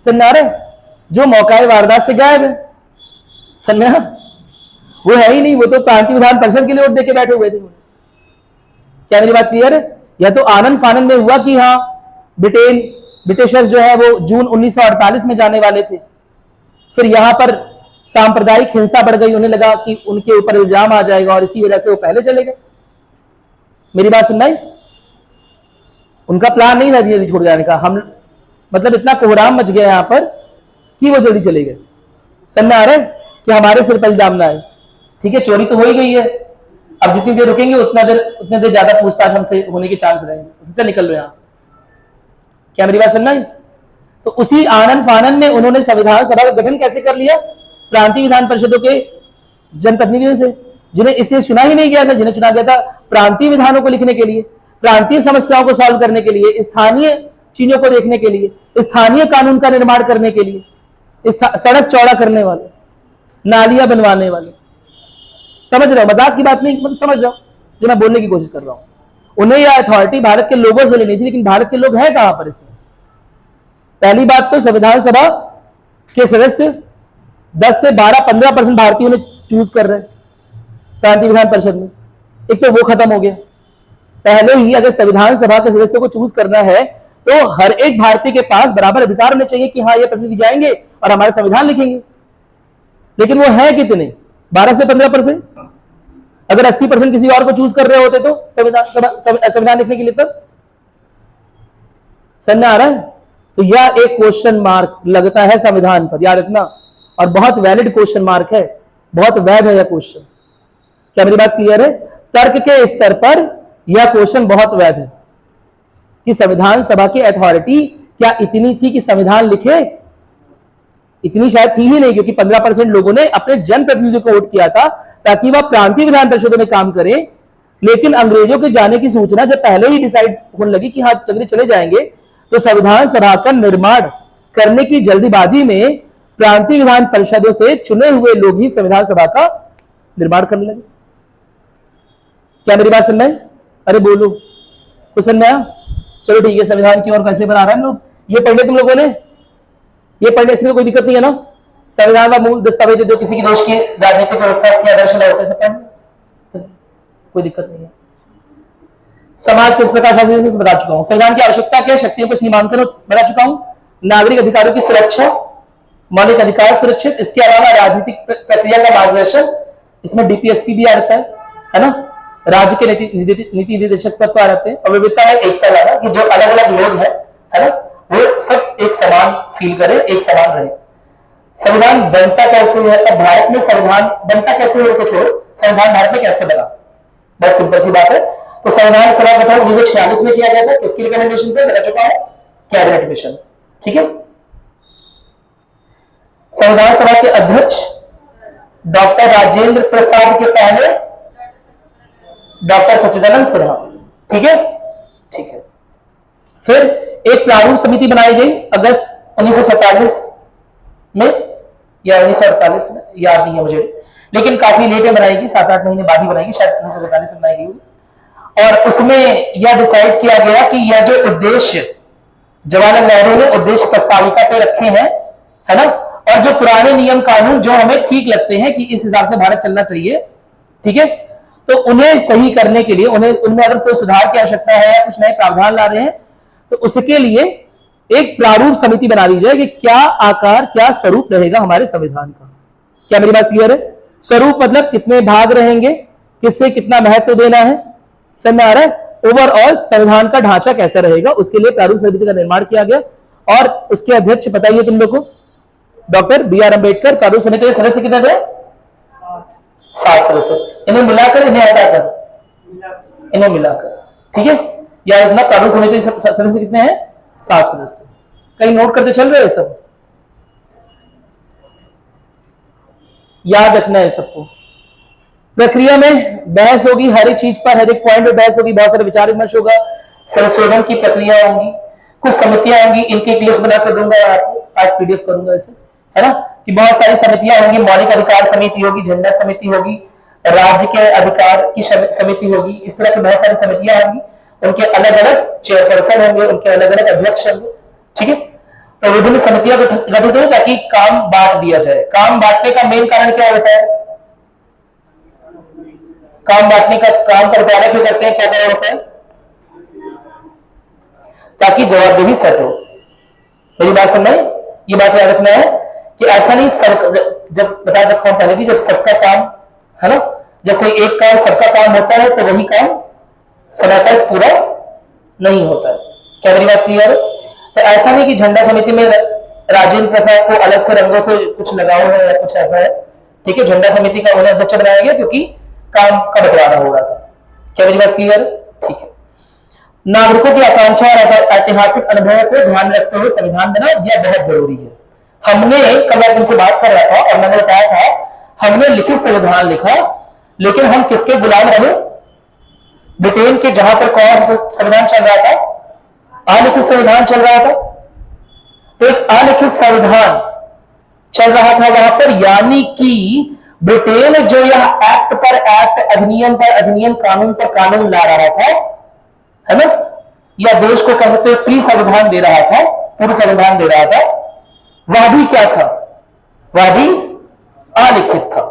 समझा रहे? जो मौका वारदात से गायब है, समझा? वो है ही नहीं, वो तो प्रांतीय विधान परिषद के लिए वोट देके बैठे हुए थे। क्या मेरी बात क्लियर है? या तो आनंद फानंद में हुआ कि हाँ ब्रिटिशर्स जो है वो जून 1948 में जाने वाले थे, फिर यहां पर सांप्रदायिक हिंसा बढ़ गई, उन्हें लगा कि उनके ऊपर इल्जाम आ जाएगा और इसी वजह से वो पहले चले गए। मेरी बात सुन रही? उनका प्लान नहीं था जल्दी छोड़ जाने का, हम मतलब इतना कोहराम मच गया यहां पर कि वो जल्दी चले गए। समझ में आ रहा है कि हमारे सिर पर इल्जाम ना आए। ठीक है, चोरी तो हो ही गई है, अब जितनी देर रुकेंगे उतने देर ज्यादा पूछताछ हमसे होने के चांस रहेंगे, उससे निकल लो यहां से। क्या मेरी बात सुनना है? तो उसी आनंद फानंद में उन्होंने संविधान सभा का गठन कैसे कर लिया? प्रांतीय विधान परिषदों के जनप्रतिनिधियों से, जिन्हें इसलिए चुना ही नहीं गया था, जिन्हें चुना गया था प्रांतीय विधानों को लिखने के लिए, प्रांतीय समस्याओं को सॉल्व करने के लिए, स्थानीय चीजों को देखने के लिए, स्थानीय कानून का निर्माण करने के लिए, सड़क चौड़ा करने वाले, नालियां बनवाने वाले। समझ रहे हो? मजाक की बात नहीं, मतलब समझ जाओ। जो मैं बोलने की कोशिश कर रहा हूं। उन्हें यह अथॉरिटी भारत के लोगों से लेनी थी, लेकिन भारत के लोग हैं कहां पर इसमें? पहली बात तो संविधान सभा के सदस्य 10 से 12-15% भारतीयों ने चूज कर रहे हैं प्रांतीय विधान परिषद में, एक तो वो खत्म हो गया। पहले ही अगर संविधान सभा के सदस्यों को चूज करना है तो हर एक भारतीय के पास बराबर अधिकार होने चाहिए कि हाँ ये प्रतिनिधि जाएंगे और हमारे संविधान लिखेंगे, लेकिन वो है कितने? 12 से 15%। अगर 80% किसी और को चूज कर रहे होते तो संविधान लिखने के लिए, तब समझ आ रहा है? तो यह एक क्वेश्चन मार्क लगता है संविधान पर, याद रखना, और बहुत वैलिड क्वेश्चन मार्क है, बहुत वैध है यह क्वेश्चन। क्या मेरी बात क्लियर है? तर्क के स्तर पर यह क्वेश्चन बहुत वैध है कि संविधान सभा की अथॉरिटी क्या इतनी थी कि संविधान लिखे? इतनी शायद थी ही नहीं, क्योंकि 15% लोगों ने अपने जनप्रतिनिधियों को वोट किया था ताकि वह प्रांतीय विधान परिषदों में काम करें। लेकिन अंग्रेजों के जाने की सूचना जब पहले ही डिसाइड होने लगी कि हाँ अंग्रेज चले जाएंगे, तो संविधान सभा का निर्माण करने की जल्दीबाजी में प्रांतीय विधान परिषदों से चुने हुए लोग ही संविधान सभा का निर्माण करने लगे। क्या मेरी बात सुन रहे हैं? अरे बोलो, कुछ समझ आया? चलो ठीक है, संविधान की ओर कैसे बना रहे हैं लोग, ये पढ़ लिया तुम लोगों ने? ये पढ़ने इसमें कोई दिक्कत नहीं है ना? संविधान का मूल दस्तावेज जो किसी की देश की राजनीतिक व्यवस्था के आदर्श होते हैं, सब कोई दिक्कत नहीं है। समाज किस प्रकार शासित है बता चुका हूं। संविधान की आवश्यकता क्या? शक्तियों को सीमांकन बता चुका हूं। नागरिक अधिकारों की सुरक्षा, मौलिक अधिकार सुरक्षित, इसके अलावा राजनीतिक प्रक्रिया का मार्गदर्शन, इसमें डीपीएसपी भी आता है ना? राज्य के नीति निर्देशक तत्व आ जाते हैं, और विविधता है एकता लाना, कि जो अलग अलग लोग हैं, है ना, वो सब एक समान फील करे, एक समान रहे। संविधान बनता कैसे है? अब भारत में संविधान बनता कैसे है तो छोड़ो, संविधान भारत में कैसे बना, बहुत सिंपल सी बात है। तो संविधान सभा गठन 1946 में किया गया था, किसकी रिकमेंडेशन पे? बता चुका है, कैबिनेट मिशन। ठीक है। संविधान सभा के अध्यक्ष डॉक्टर राजेंद्र प्रसाद के पहले डॉक्टर सच्चिदानंद सिन्हा। ठीक है, ठीक है। फिर एक प्रारूप समिति बनाई गई अगस्त 1947 में या 1948 में, याद नहीं है मुझे, लेकिन काफी लेट में बनाई गई, 7-8 महीने बाद ही बनाई गई, शायद 1947 में बनाई गई। और उसमें यह डिसाइड किया गया कि यह जो उद्देश्य जवाहरलाल नेहरू ने उद्देश्य प्रस्ताविका पे रखे हैं, है ना, और जो पुराने नियम कानून जो हमें ठीक लगते हैं कि इस हिसाब से भारत चलना चाहिए, ठीक है, तो उन्हें सही करने के लिए, उनमें अगर कोई सुधार की आवश्यकता है या कुछ नए प्रावधान ला रहे हैं, तो उसके लिए एक प्रारूप समिति बना ली जाए कि क्या आकार, क्या स्वरूप रहेगा हमारे संविधान का। क्या मेरी बात क्लियर है? स्वरूप मतलब कितने भाग रहेंगे, किससे कितना महत्व देना है, समझ में आ रहा है? ओवरऑल संविधान का ढांचा कैसा रहेगा, उसके लिए प्रारूप समिति का निर्माण किया गया। और उसके अध्यक्ष बताइए तुम लोग को, डॉक्टर बी.आर. अम्बेडकर। प्रारूप समिति के सदस्य कितने थे? 7 सदस्य। इन्हें मिलाकर, इन्हें हटाकर, इन्हें मिलाकर, ठीक है। या इतना प्रारूप समिति सदस्य कितने हैं? 7 सदस्य। कहीं नोट करते चल रहे हैं सब? याद रखना है सबको। प्रक्रिया में बहस होगी, हर एक चीज पर, हर एक पॉइंट पर बहस होगी, बहुत सारे विचार विमर्श होगा, संशोधन की प्रक्रिया होगी, कुछ समितियां होंगी, इनकी एक लिस्ट बनाकर दूंगा आपको, आज पीडीएफ करूंगा इसे, है ना, कि बहुत सारी समितियां होंगी। मौलिक अधिकार समिति होगी, झंडा समिति होगी, राज्य के अधिकार की समिति होगी, इस तरह की बहुत सारी समितियां होंगी, उनके अलग अलग चेयरपर्सन होंगे, उनके अलग अलग अध्यक्ष होंगे, ठीक है। तो विभिन्न समितियां गठित हो ताकि काम बांट दिया जाए। काम बांटने का मेन कारण क्या होता है? काम बांटने का काम पर बयान क्यों करते हैं, क्या कारण होता है? ताकि जवाबदेही सेट हो। मेरी बात समझ में? ये बात याद रखना है कि ऐसा नहीं सब, जब बता रखा हूं पहले भी, जब सबका काम, है ना, जब कोई एक काम सबका काम होता है तो वही काम समय तक पूरा नहीं होता है। क्या मेरी बात क्लियर है? तो ऐसा नहीं कि झंडा समिति में राजेंद्र प्रसाद को अलग से रंगों से कुछ लगाओ है या कुछ ऐसा है, ठीक है। झंडा समिति का उन्हें अध्यक्ष बनाया गया क्योंकि काम का बंटवारा हो रहा था। क्या मेरी बात क्लियर है? ठीक है। नागरिकों की आकांक्षा और ऐतिहासिक अनुभव को ध्यान में रखते हुए संविधान बना, यह बहुत जरूरी है। हमने कल मैं तुमसे बात कर रहा था और मैंने बताया था, हमने लिखित संविधान लिखा, लेकिन हम किसके गुलाम रहे? ब्रिटेन के, जहां पर कौन सा संविधान चल रहा था? अलिखित संविधान चल रहा था। तो एक अलिखित संविधान चल रहा था वहां पर, यानी कि ब्रिटेन जो यह एक्ट पर एक्ट, अधिनियम पर अधिनियम, कानून पर कानून ला रहा था, है ना, या देश को कह सकते प्री संविधान दे रहा था, पूर्व संविधान दे रहा था, वह भी क्या था, वह भी अलिखित था।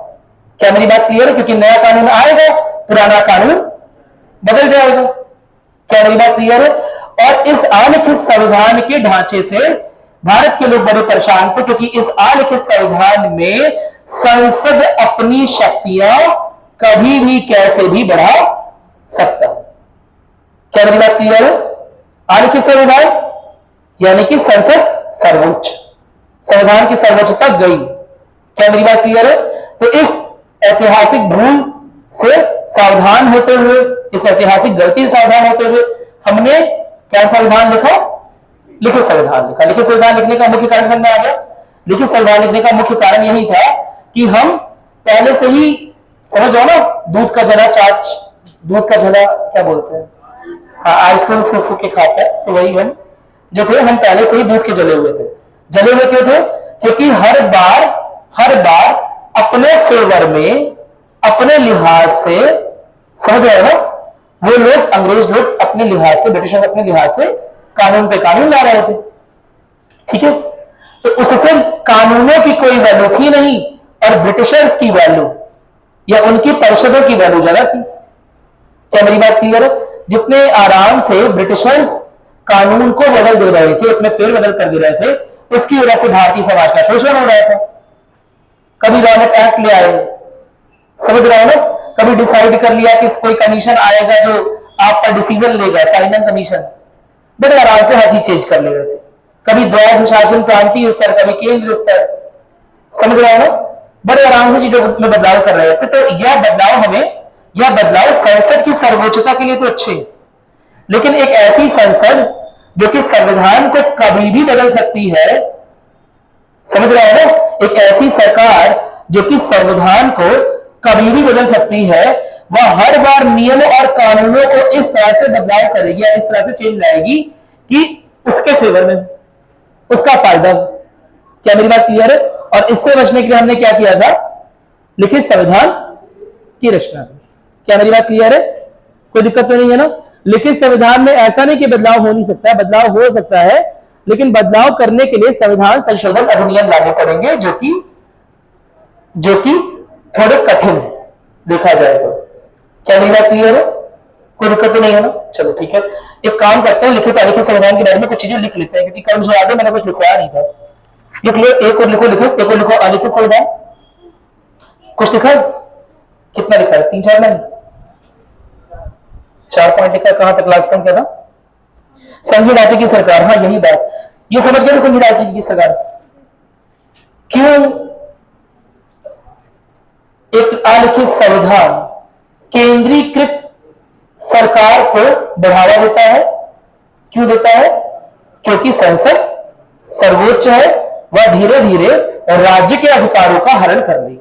क्या मेरी बात क्लियर है? क्योंकि नया कानून आएगा, पुराना कानून बदल जाएगा। क्या मेरी बात क्लियर है? और इस अलिखित संविधान के ढांचे से भारत के लोग बड़े परेशान थे, क्योंकि इस अलिखित संविधान में संसद अपनी शक्तियां कभी भी कैसे भी बढ़ा सकता है। क्या मेरी बात क्लियर है? अलिखित संविधान यानी कि संसद सर्वोच्च, संविधान की सर्वोच्चता गई। क्या मेरी बात क्लियर है? तो इस ऐतिहासिक भूल से सावधान होते हुए, इस ऐतिहासिक गलती से सावधान होते हुए हमने क्या संविधान लिखा? लिखित संविधान लिखा। लिखित संविधान लिखने का मुख्य कारण समझ में आ गया? लिखित संविधान लिखने का मुख्य कारण यही था कि हम पहले से ही, समझ आओ ना, दूध का जला चाच, दूध का जला क्या बोलते हैं, हाँ, आइसक्रीम फूक फूक के खाते हैं, तो वही हम जो थे, हम पहले से ही दूध के जले हुए थे। जले हुए क्यों थे? क्योंकि हर बार अपने फेवर में, अपने लिहाज से, समझ रहे हो ना, वो लोग, अंग्रेज लोग अपने लिहाज से, ब्रिटिशर्स अपने लिहाज से कानून पे कानून ला रहे थे। ठीक है? तो उससे कानूनों की कोई वैल्यू थी नहीं, और ब्रिटिशर्स की वैल्यू या उनकी परिषदों की वैल्यू ज्यादा थी। क्या मेरी बात क्लियर है? जितने आराम से ब्रिटिशर्स कानून को बदल दे रहे थे, अपने फेरबदल कर दे रहे थे, उसकी वजह से भारतीय समाज का शोषण हो रहा था। कभी रॉलेट एक्ट ले आए, समझ रहे हो ना, कभी डिसाइड कर लिया कि कोई कमीशन आएगा जो आप पर डिसीजन लेगा, साइमन कमीशन, बड़े आराम से हर चीज चेंज कर ले रहे थे। कभी द्वैध शासन प्रांतीय स्तर, कभी केंद्र स्तर, समझ रहे हो ना, बड़े आराम से चीजों में बदलाव कर रहे थे। तो यह बदलाव संसद की सर्वोच्चता के लिए तो अच्छे, लेकिन एक ऐसी संसद जो कि संविधान को कभी भी बदल सकती है, समझ रहे हो ना, एक ऐसी सरकार जो कि संविधान को कभी भी बदल सकती है, वह हर बार नियमों और कानूनों को इस तरह से बदलाव करेगी या इस तरह से चेंज लाएगी कि उसके फेवर में, उसका फायदा हो। क्या मेरी बात क्लियर है? और इससे बचने के लिए हमने क्या किया था? लिखित संविधान की रचना। क्या मेरी बात क्लियर है? कोई दिक्कत तो नहीं है ना? लिखित संविधान में ऐसा नहीं कि बदलाव हो नहीं सकता है, बदलाव हो सकता है, लेकिन बदलाव करने के लिए संविधान संशोधन अधिनियम लाने पड़ेंगे, जो कि थोड़े कठिन है देखा जाए तो। क्या मेरी बात क्लियर है? कोई दिक्कत तो नहीं है ना? चलो ठीक है, एक काम करते हैं, लिखित अलिखित संविधान के बारे में कुछ चीजें लिख लेते हैं, क्योंकि कल मुझे याद है मैंने कुछ लिखवाया नहीं था। लिख लो, एक और लिखो, एक और लिखो अलिखित संविधान। कुछ लिखा? कितना लिखा है? 3-4 लाइन, 4 पॉइंट लिखा है। कहां तक लास्ट पॉइंट क्या था? संघीय ढांचे की सरकार। हाँ, यही बात, ये समझ गए संघीय ढांचे की सरकार क्यों एक अलिखित संविधान केंद्रीकृत सरकार को बढ़ावा देता है? क्यों देता है? क्योंकि संसद सर्वोच्च है, वह धीरे धीरे राज्य के अधिकारों का हरण कर लेगी।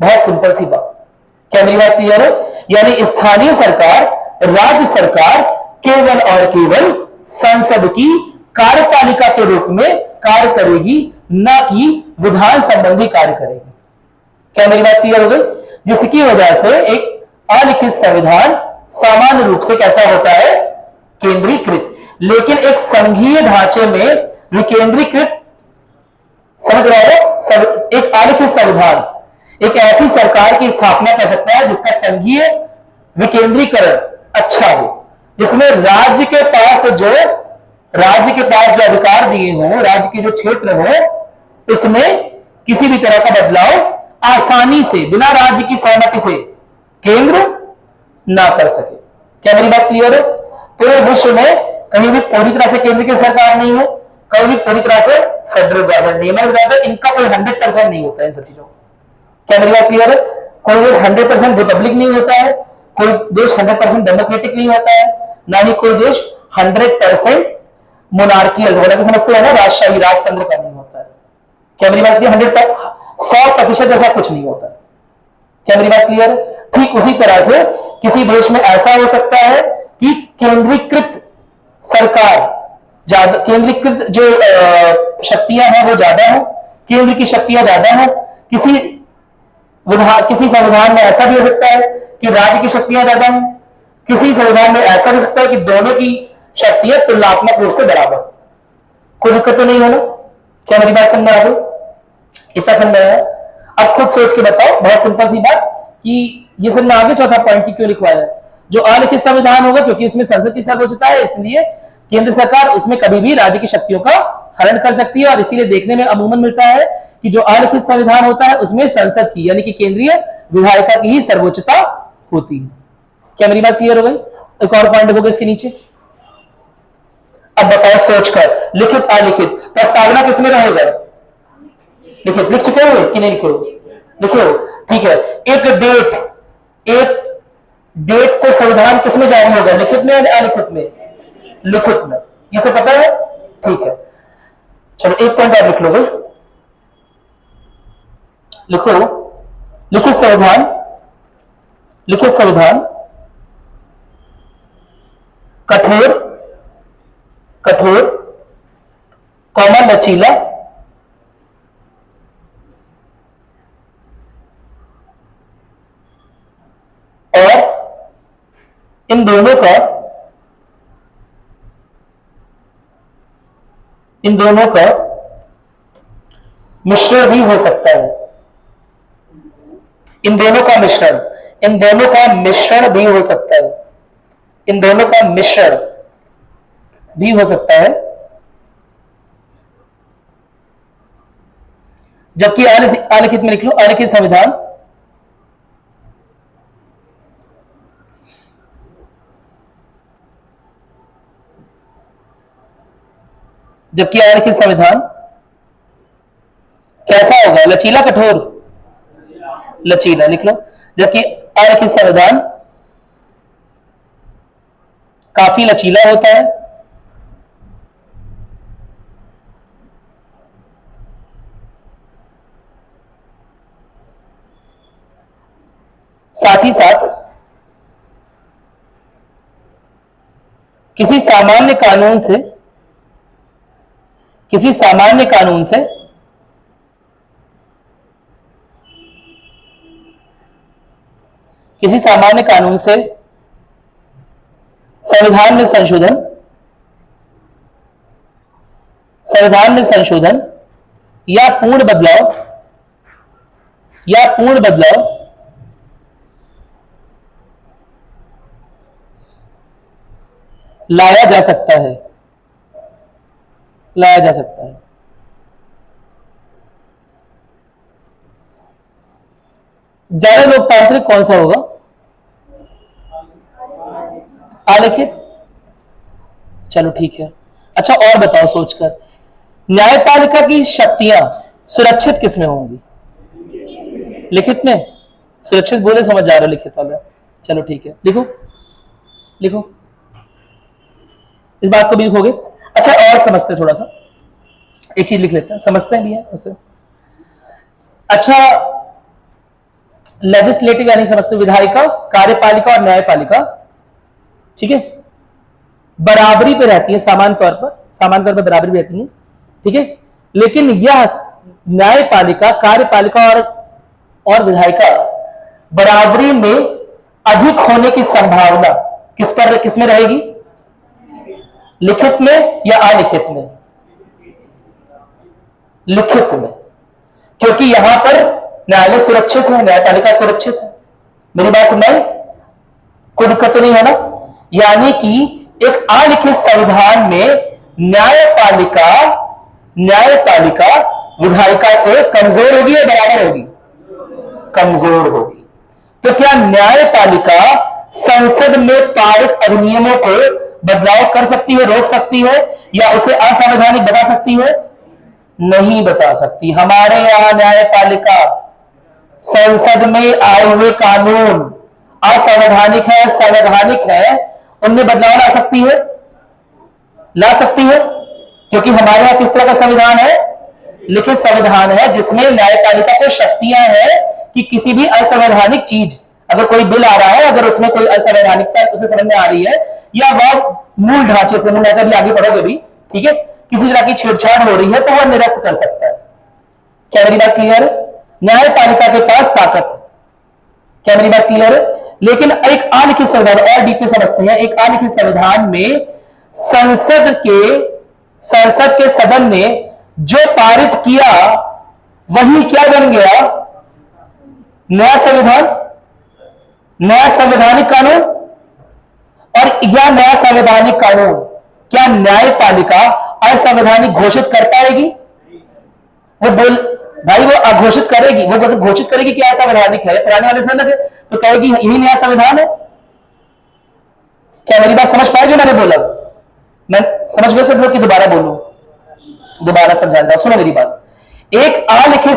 बहुत सिंपल सी बात। क्या मेरी बात क्लियर है? यानी स्थानीय सरकार, राज्य सरकार केवल और केवल संसद की कार्यपालिका के रूप में कार्य करेगी, न कि विधान संबंधी कार्य करेगी। क्या मेरी बात क्लियर हो गई? जिसकी वजह से एक अलिखित संविधान सामान्य रूप से कैसा होता है? केंद्रीकृत। लेकिन एक संघीय ढांचे में विकेंद्रीकृत, समझ रहे हो? एक अलिखित संविधान एक ऐसी सरकार की स्थापना कर सकता है जिसका संघीय विकेंद्रीकरण अच्छा हो, जिसमें राज्य के पास जो अधिकार दिए हों, राज्य के जो क्षेत्र हो, इसमें किसी भी तरह का बदलाव आसानी से, बिना राज्य की सहमति से केंद्र ना कर सके। क्या मेरी बात क्लियर है? पूरे विश्व में कहीं भी पूरी तरह से केंद्र की सरकार नहीं हो, कहीं भी पूरी तरह से फेडरल गवर्नमेंट नहीं है, इनका कोई 100% नहीं होता है इन सब चीजों। क्या मेरी बात क्लियर है? कोई देश 100% रिपब्लिक नहीं होता है, कोई देश 100% डेमोक्रेटिक नहीं होता है, ना ही कोई देश 100% मोनार्कियल, समझते हैं ना, राजशाही, राजतंत्र का नहीं होता है। क्या मेरी बात क्लियर? 100% ऐसा कुछ नहीं होता है। क्या मेरी बात क्लियर है? ठीक उसी तरह से किसी देश में ऐसा हो सकता है कि केंद्रीकृत सरकार ज्यादा, केंद्रीकृत जो शक्तियां हैं वो ज्यादा हो, केंद्र की शक्तियां ज्यादा हो, किसी किसी संविधान में ऐसा भी हो सकता है कि राज्य की शक्तियां ज्यादा हैं, किसी संविधान में ऐसा हो सकता है कि दोनों की शक्तियां तुलनात्मक रूप से बराबर। कोई दिक्कत तो नहीं है ना? क्या मेरी बात समझ आ गई? इतना समझ आया? अब खुद सोच के बताओ, बहुत सिंपल सी बात, कि ये समझ में आगे चौथा पॉइंट की क्यों लिखवाया है। जो अलिखित संविधान होगा, क्योंकि उसमें संसद की सर्वोच्चता है, इसलिए केंद्र सरकार उसमें कभी भी राज्य की शक्तियों का हरण कर सकती है, और इसीलिए देखने में अमूमन मिलता है कि जो अलिखित संविधान होता है उसमें संसद की यानी कि केंद्रीय विधायिका की ही सर्वोच्चता होती है। क्या मेरी बात क्लियर हो गई? एक और पॉइंट होगा इसके नीचे। अब बताओ सोचकर, लिखित अलिखित प्रस्तावना किसमें रहेगा? लिखित। लिख चुके हो कि नहीं लिखे हो? लिखे हो, ठीक है। एक डेट को संविधान किसमें जारी होगा, लिखित में या अलिखित में? लिखित में। ये सब पता है? ठीक है, चलो एक पॉइंट और लिख लो भाई। लिखो, लिखित संविधान, लिखित संविधान कठोर, कठोर कौमा लचीला और इन दोनों का मिश्रण भी हो सकता है। इन दोनों का मिश्रण भी हो सकता है। इन दोनों का मिश्रण भी हो सकता है। जबकि अलिखित में लिख लो, अलिखित संविधान कैसा होगा? लचीला, कठोर? लचीला लिख लो। जबकि अलिखित संविधान काफी लचीला होता है, साथ ही साथ किसी सामान्य कानून से संविधान में संशोधन या पूर्ण बदलाव लाया जा सकता है। ज्यादा लोकतांत्रिक कौन सा होगा? अलिखित। चलो ठीक है। अच्छा और बताओ सोचकर, न्यायपालिका की शक्तियां सुरक्षित किसमें होंगी? लिखित में। सुरक्षित बोले समझ जा रहे हो लिखित वाला? चलो ठीक है, लिखो लिखो, इस बात को भी लिखोगे। अच्छा और समझते थोड़ा सा, एक चीज लिख लेते हैं, समझते हैं भी है उसे। अच्छा, लेजिस्लेटिव यानी समझते, विधायिका, कार्यपालिका और न्यायपालिका, ठीक है, बराबरी पे रहती है सामान्य तौर पर बराबरी रहती है, ठीक है। लेकिन यह न्यायपालिका, कार्यपालिका और विधायिका बराबरी में अधिक होने की संभावना किसमें रहेगी? लिखित में या अलिखित में? लिखित में, क्योंकि यहां पर न्यायालय सुरक्षित है, न्यायपालिका सुरक्षित है। मेरी बात समझाई? कोई दिक्कत तो नहीं है ना? यानी कि एक अलिखित संविधान में न्यायपालिका विधायिका से कमजोर होगी या बराबर होगी? कमजोर होगी। तो क्या न्यायपालिका संसद में पारित अधिनियमों को बदलाव कर सकती है, रोक सकती है, या उसे असंवैधानिक बता सकती है? नहीं बता सकती। हमारे यहां न्यायपालिका संसद में आए हुए कानून असंवैधानिक है, संवैधानिक है, उनमें बदलाव ला सकती है, क्योंकि हमारे यहां किस तरह का संविधान है? लिखित संविधान है, जिसमें न्यायपालिका को शक्तियां हैं कि किसी भी असंवैधानिक चीज, अगर कोई बिल आ रहा है, अगर उसमें कोई असंवैधानिकता उसे समझ में आ रही है, या वह मूल ढांचे से, मूल ढांचा भी आगे पढ़ोगे भी, ठीक है, किसी तरह की छेड़छाड़ हो रही है, तो वह निरस्त कर सकता है। क्या मेरी बात क्लियर है? न्यायपालिका के पास ताकत है। क्या मेरी बात क्लियर है? लेकिन एक अलिखित संविधान, और डीप में समझते हैं, एक अलिखित संविधान में संसद के सदन ने जो पारित किया वही क्या बन गया? नया संविधान, नया संवैधानिक कानून। और यह नया संवैधानिक कानून क्या न्यायपालिका असंवैधानिक घोषित कर पाएगी? वो बोल भाई, वो अघोषित करेगी। वो अगर घोषित करेगी कि असंवैधानिक है, पुराने वाले से अलग है, तो कहेगी यही नया संविधान है। क्या मेरी बात समझ पाए जो मैंने बोला? मैं समझ गए सब लोग कि दोबारा बोलूं? दोबारा समझा देता हूं, सुनो मेरी बात। एक अलिखित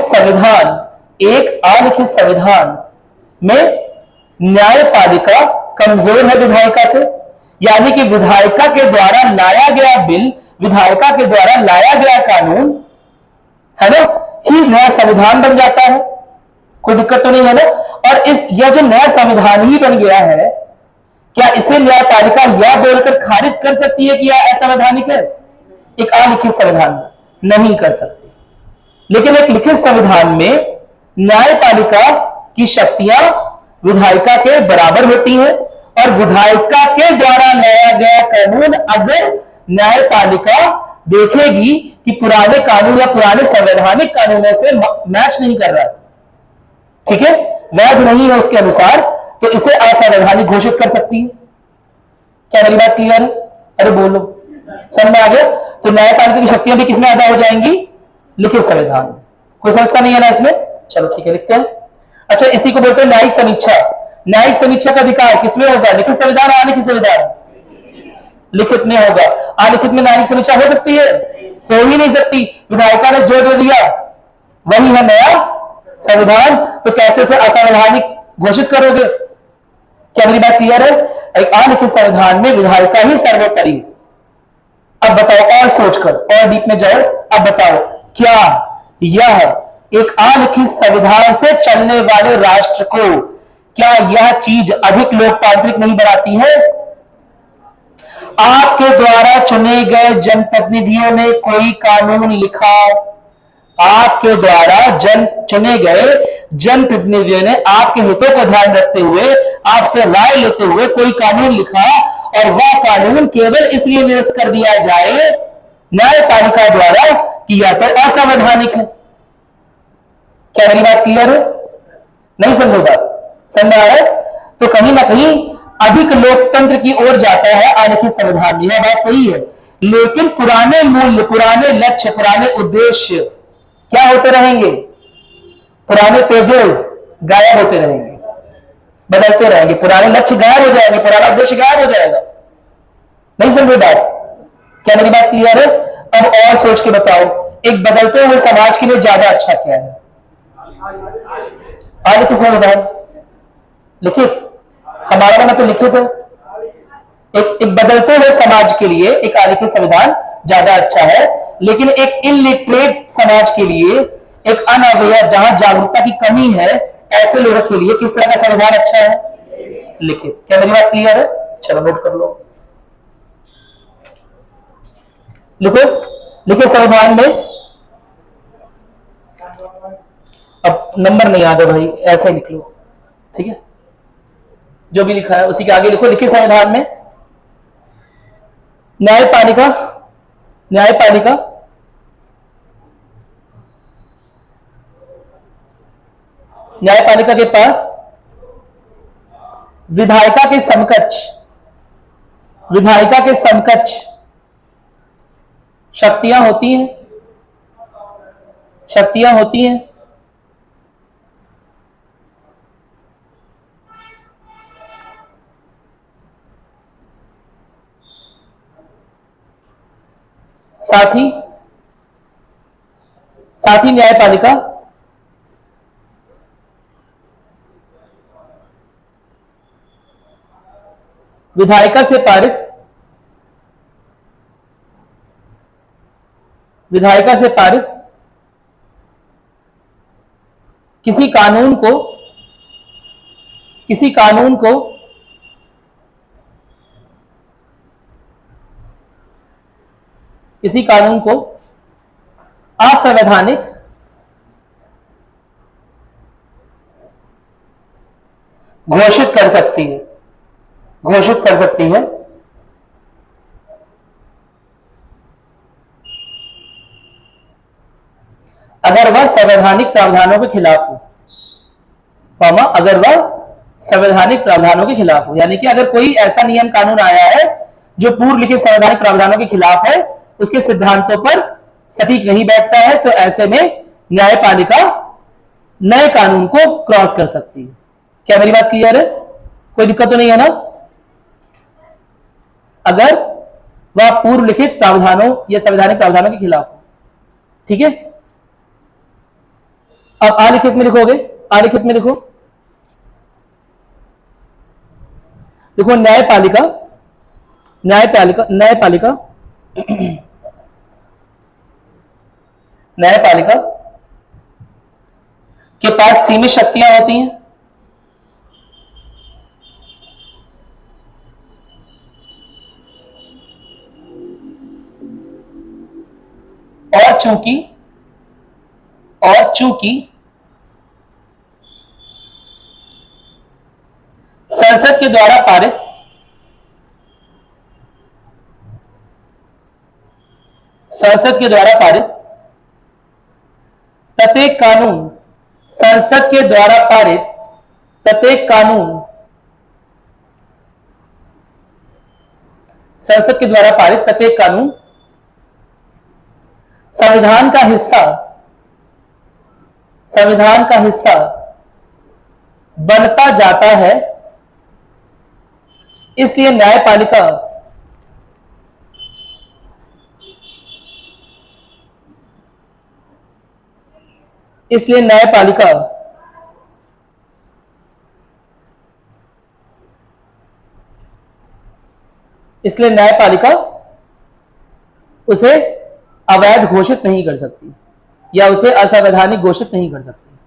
संविधान में न्यायपालिका कमजोर है विधायिका से, यानी कि विधायिका के द्वारा लाया गया बिल, विधायिका के द्वारा लाया गया कानून है ना, ही नया संविधान बन जाता है। कोई दिक्कत तो नहीं है ना? और यह जो नया संविधान ही बन गया है, क्या इसे न्यायपालिका यह बोलकर खारिज कर सकती है कि यह असंवैधानिक है? एक अलिखित संविधान नहीं कर सकती। लेकिन एक लिखित संविधान में न्यायपालिका की शक्तियां विधायिका के बराबर होती हैं, और विधायिका के द्वारा लाया गया कानून अगर न्यायपालिका देखेगी कि पुराने कानून या पुराने संवैधानिक कानूनों से मैच नहीं कर रहा, ठीक है, वैध नहीं है उसके अनुसार, तो इसे असंवैधानिक घोषित कर सकती है। क्या मेरी बात क्लियर है? अरे बोलो, समझ में आ गया? तो न्यायपालिका की शक्तियां भी किसमें अदा हो जाएंगी? लिखित संविधान में। कोई समस्या नहीं है ना इसमें? चलो ठीक है, लिखते हैं। अच्छा, इसी को बोलते हैं न्यायिक समीक्षा। न्यायिक समीक्षा का अधिकार किसमें होगा? लिखित संविधान, अलिखित संविधान? लिखित में होगा। अलिखित में न्यायिक समीक्षा हो सकती है? हो ही नहीं सकती। विधायिका ने जो दे दिया वही है नया संविधान, तो कैसे उसे असंवैधानिक घोषित करोगे? क्या मेरी बात क्लियर है? एक अलिखित संविधान में विधायिका ही सर्वोपरि। अब बताओ, और सोचकर और डीप में जाओ। अब बताओ, क्या यह एक अलिखित संविधान से चलने वाले राष्ट्र को, क्या यह चीज अधिक लोकतांत्रिक नहीं बनाती है? आपके द्वारा चुने गए जनप्रतिनिधियों ने कोई कानून लिखा, आपके द्वारा चुने गए जनप्रतिनिधियों ने आपके हितों को ध्यान रखते हुए, आपसे राय लेते हुए कोई कानून लिखा, और वह कानून केवल इसलिए निरस्त कर दिया जाए न्यायपालिका द्वारा कि यह तो असंवैधानिक है। क्या मेरी बात क्लियर है? नहीं समझो बात? समझ आ रहा है? तो कहीं ना कहीं अधिक लोकतंत्र की ओर जाता है अलिखित संविधान। यह बात सही है, लेकिन पुराने मूल्य, पुराने लक्ष्य, पुराने उद्देश्य क्या होते रहेंगे? पुराने पेजेस गायब होते रहेंगे, बदलते रहेंगे। पुराने लक्ष्य गायब हो जाएंगे, पुराना उद्देश्य गायब हो जाएगा। नहीं समझे बात? क्या मेरी बात क्लियर है? अब और सोच के बताओ, एक बदलते हुए समाज के लिए ज्यादा अच्छा क्या है? अलिखित संविधान? लिखित? हमारा मन तो लिखित है। एक बदलते हुए समाज के लिए एक अलिखित संविधान ज्यादा अच्छा है, लेकिन एक इलिटरेट समाज के लिए, एक अनअवेयर, जहां जागरूकता की कमी है, ऐसे लोगों के लिए किस तरह का संविधान अच्छा है? लिखित। क्या मेरी बात क्लियर है? चलो नोट कर लो, लिखो। लिखित संविधान में, अब नंबर नहीं याद है भाई, ऐसा ही लिख लो, ठीक है? जो भी लिखा है उसी के आगे लिखो। लिखित संविधान में न्यायपालिका, न्यायपालिका न्यायपालिका के पास विधायिका के समकक्ष, विधायिका के समकक्ष शक्तियां होती हैं, शक्तियां होती हैं। साथ ही न्यायपालिका विधायिका से पारित, विधायिका से पारित किसी कानून को, किसी कानून को किसी कानून को असंवैधानिक घोषित कर सकती है, घोषित कर सकती है अगर वह संवैधानिक प्रावधानों के खिलाफ हो, कॉमा अगर वह संवैधानिक प्रावधानों के खिलाफ हो, यानी कि अगर कोई ऐसा नियम कानून आया है जो पूर्व लिखित संवैधानिक प्रावधानों के खिलाफ है, उसके सिद्धांतों पर सटीक नहीं बैठता है, तो ऐसे में न्यायपालिका नए कानून को क्रॉस कर सकती है। क्या मेरी बात क्लियर है? कोई दिक्कत तो नहीं है ना? अगर वह पूर्व लिखित प्रावधानों या संवैधानिक प्रावधानों के खिलाफ हो। ठीक है, अब अलिखित में लिखोगे, अलिखित में लिखो, देखो न्यायपालिका, न्यायपालिका न्यायपालिका न्यायपालिका के पास सीमित शक्तियां होती हैं और चूंकि संसद के द्वारा पारित प्रत्येक कानून, संसद के द्वारा पारित प्रत्येक कानून, संसद के द्वारा पारित प्रत्येक कानून संविधान का हिस्सा बनता जाता है। इसलिए न्यायपालिका उसे अवैध घोषित नहीं कर सकती या उसे असंवैधानिक घोषित नहीं कर सकती।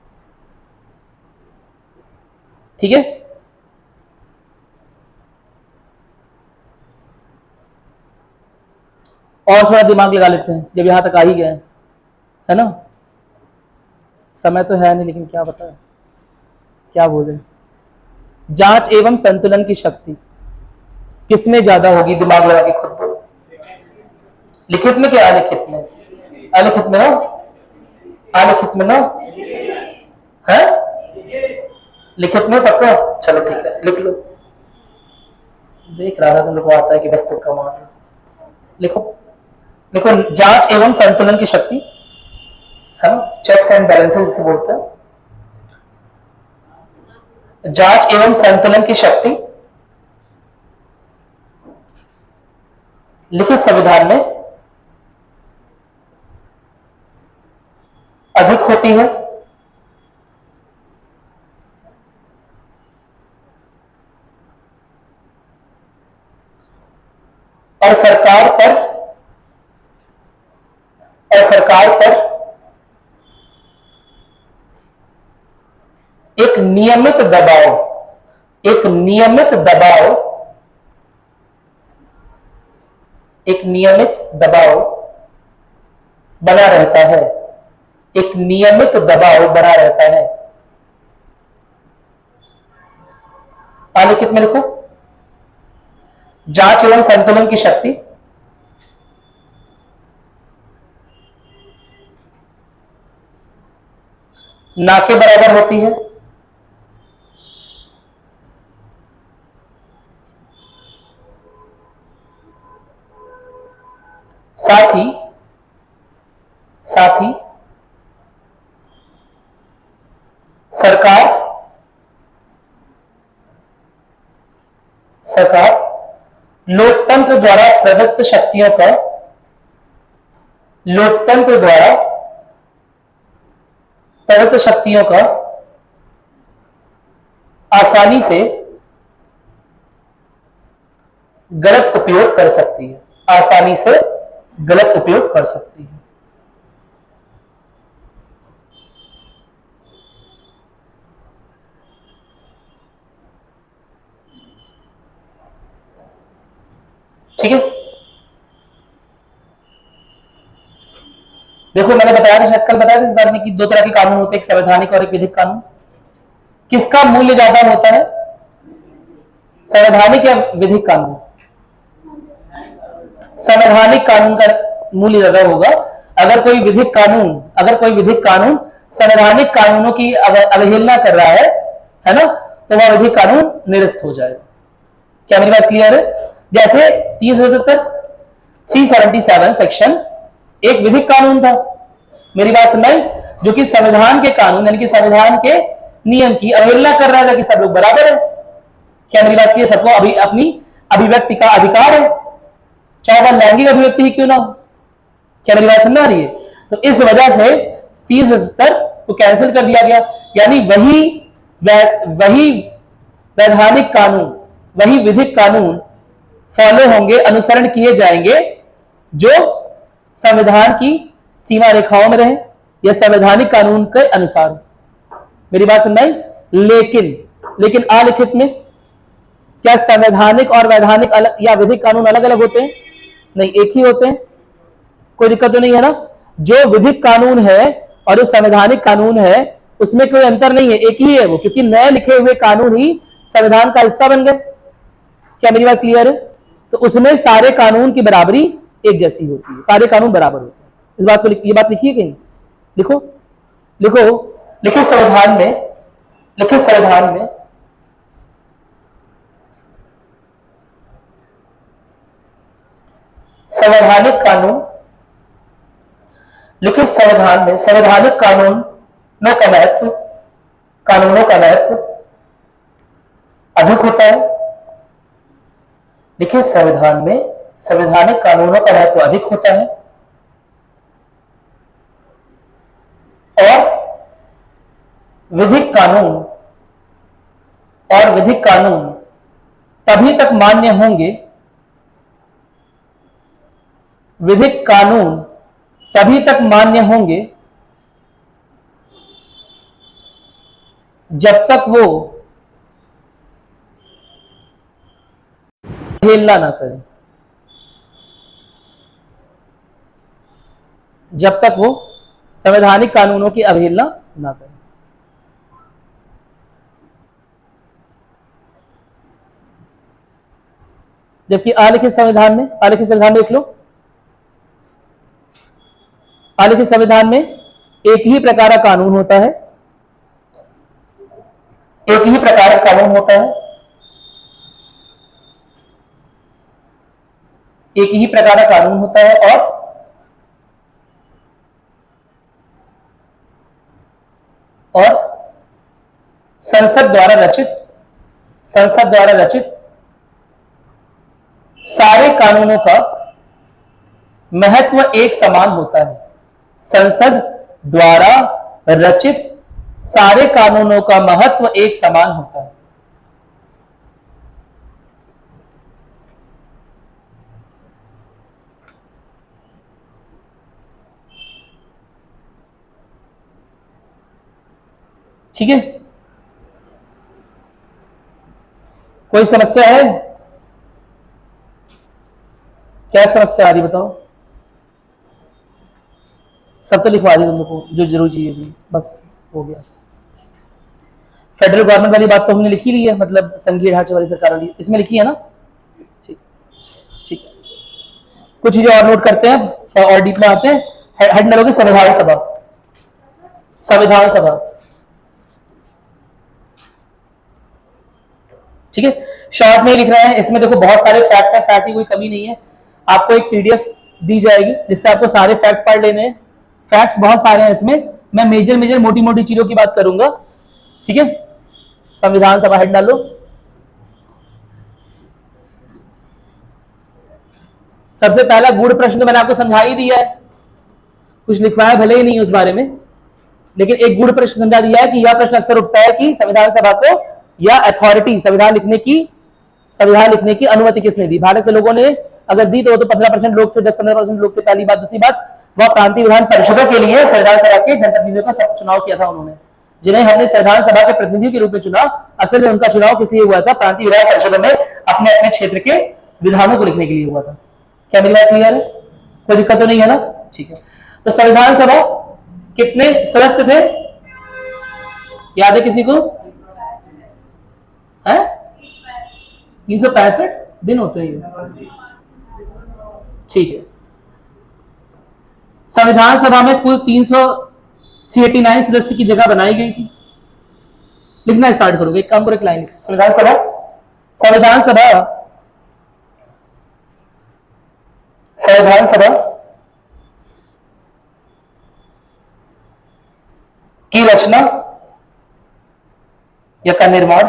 ठीक है, और थोड़ा दिमाग लगा लेते हैं जब यहां तक आ ही गए, है ना? समय तो है नहीं, लेकिन क्या पता है क्या बोले। जांच एवं संतुलन की शक्ति किसमें ज्यादा होगी? दिमाग लगा के खुद बोलो। लिखित में क्या अलिखित में? अलिखित में ना, अलिखित में ना है, लिखित में पक्का? चलो ठीक है, लिख लो। देख रहा था तुम लोग को आता है कि बस तुक्का मार लो। लिखो, लिखो जांच एवं संतुलन की शक्ति, है ना? चेक्स एंड बैलेंसेस जिसे बोलते हैं। जांच एवं संतुलन की शक्ति लिखित संविधान में अधिक होती है और सरकार पर एक नियमित दबाव बना रहता है, एक नियमित दबाव बना रहता है। अलिखित में लिखो, जांच एवं संतुलन की शक्ति ना के बराबर होती है, साथ ही सरकार लोकतंत्र द्वारा प्रदत्त शक्तियों का आसानी से गलत उपयोग कर सकती है, आसानी से गलत उपयोग कर सकती है। ठीक है, देखो मैंने बताया था, शायद कल बताया था इस बारे में कि दो तरह के कानून होते हैं, एक संवैधानिक और एक विधिक कानून। किसका मूल्य ज्यादा होता है? संवैधानिक या विधिक कानून? संवैधानिक कानून का मूल्य ज्यादा होगा। अगर कोई विधिक कानून संवैधानिक कानूनों की अगर अवहेलना कर रहा है ना, तो वह विधिक कानून निरस्त हो जाएगा। क्या मेरी बात क्लियर है? जैसे 377 सेक्शन एक विधिक कानून था, मेरी बात सुनाई, जो कि संविधान के कानून यानी कि संविधान के नियम की अवहेलना कर रहा था कि सब लोग बराबर है। क्या मेरी बात की? सबको अपनी अभिव्यक्ति का अधिकार है, चाहे वह लैंगिक अभिव्यक्ति ही क्यों ना हो। क्या मेरी बात समझ आ रही है? तो इस वजह से 377 को कैंसिल कर दिया गया, यानी वही वैधानिक कानून, वही विधिक कानून फॉलो होंगे, अनुसरण किए जाएंगे जो संविधान की सीमा रेखाओं में रहे या संवैधानिक कानून के अनुसार। मेरी बात समझ आई? लेकिन अलिखित में क्या संवैधानिक और वैधानिक अलग या विधिक कानून अलग अलग होते हैं? नहीं, एक ही होते हैं। कोई दिक्कत तो नहीं है ना? जो विधिक कानून है और जो संवैधानिक कानून है उसमें कोई अंतर नहीं है, एक ही है वो, क्योंकि नए लिखे हुए कानून ही संविधान का हिस्सा बन गए। क्या मेरी बात क्लियर है? तो उसमें सारे कानून की बराबरी एक जैसी होती है, सारे कानून बराबर होते हैं। इस बात को ये बात लिखिए कहीं, लिखो लिखो लिखित संविधान में संवैधानिक कानून, लिखित संविधान में संवैधानिक कानूनों का महत्व अधिक होता है। लिखित संविधान में संवैधानिक कानूनों का महत्व अधिक होता है और विधिक कानून तभी तक मान्य होंगे, विधिक कानून तभी तक मान्य होंगे जब तक वो अवहेलना ना करें, जब तक वो संवैधानिक कानूनों की अवहेलना ना करें। जबकि अलिखित संविधान में देख लो, अलिखित संविधान में एक ही प्रकार का कानून होता है, एक ही प्रकार का कानून होता है, एक ही प्रकार का कानून होता है और संसद द्वारा रचित सारे कानूनों का महत्व एक समान होता है। संसद द्वारा रचित सारे कानूनों का महत्व एक समान होता है। ठीक है? कोई समस्या है? क्या समस्या आ रही बताओ? सब तो लिखवा दी तुम लोग को जो जरूर चाहिए थी, बस हो गया। फेडरल गवर्नमेंट वाली बात तो हमने लिखी ली है, मतलब संघीय ढांचे वाली सरकार वाली, इसमें लिखी है ना? ठीक ठीक है। कुछ चीजें और नोट करते हैं और डीप में आते हैं। हेड में लोगे संविधान सभा। ठीक है, शॉर्ट में लिख रहे हैं। इसमें देखो बहुत सारे फैक्ट है, फैक्ट की कोई कमी नहीं है। आपको एक पीडीएफ दी जाएगी जिससे आपको सारे फैक्ट पढ़ लेने हैं। फैक्ट्स बहुत सारे हैं इसमें, मैं मेजर मोटी मोटी चीजों की बात करूंगा। ठीक है, संविधान सभा हेड डालो। सबसे पहला गूढ़ प्रश्न तो मैंने आपको समझा ही दिया है, कुछ लिखवाया भले ही नहीं उस बारे में, लेकिन एक गूढ़ प्रश्न समझा दिया है कि यह प्रश्न अक्सर उठता है कि संविधान सभा को या अथॉरिटी संविधान लिखने की अनुमति किसने दी? भारत के लोगों ने अगर दी तो 15% लोग थे, 10-15% लोग थे। पहली बात। दूसरी बात, वह प्रांतीय विधान परिषदों के लिए संविधान सभा के जनप्रतिनिधियों का चुनाव किया था उन्होंने, जिन्हें हमने संविधान सभा के प्रतिनिधियों के रूप में चुना। असल में उनका चुनाव किस लिए हुआ था? प्रांतीय विधान परिषदों में अपने अपने क्षेत्र के विधानों को लिखने के लिए हुआ था। क्या मेरी बात क्लियर है? कोई दिक्कत तो नहीं है ना? ठीक है। तो संविधान सभा कितने सदस्य थे, याद है किसी को? है 365 दिन होते हैं ये। ठीक है। संविधान सभा में कुल 389 सदस्य की जगह बनाई गई थी। लिखना स्टार्ट करोगे, एक काम करो, एक लाइन संविधान सभा, संविधान सभा, संविधान सभा की रचना या का निर्माण,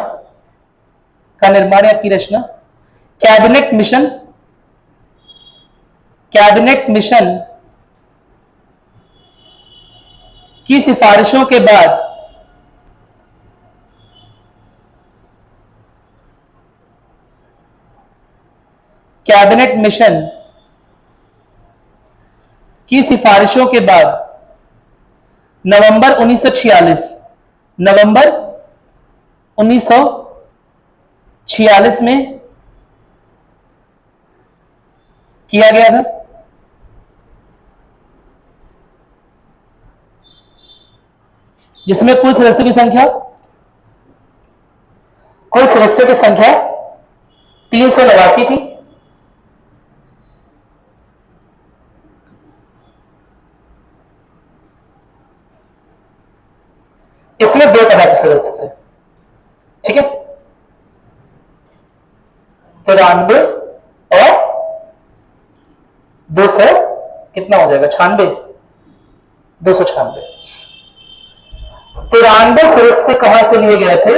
या की रचना कैबिनेट मिशन, कैबिनेट मिशन की सिफारिशों के बाद कैबिनेट मिशन की सिफारिशों के बाद नवंबर 1946, नवंबर 1946 में किया गया था। जिसमें कुल सदस्यों की संख्या, कुल सदस्यों की संख्या 389 थी। इसमें 2 तरह के सदस्य थे, ठीक है, 93 और 200 कितना हो जाएगा, 96, 296। 93 सदस्य कहां से लिए गए थे?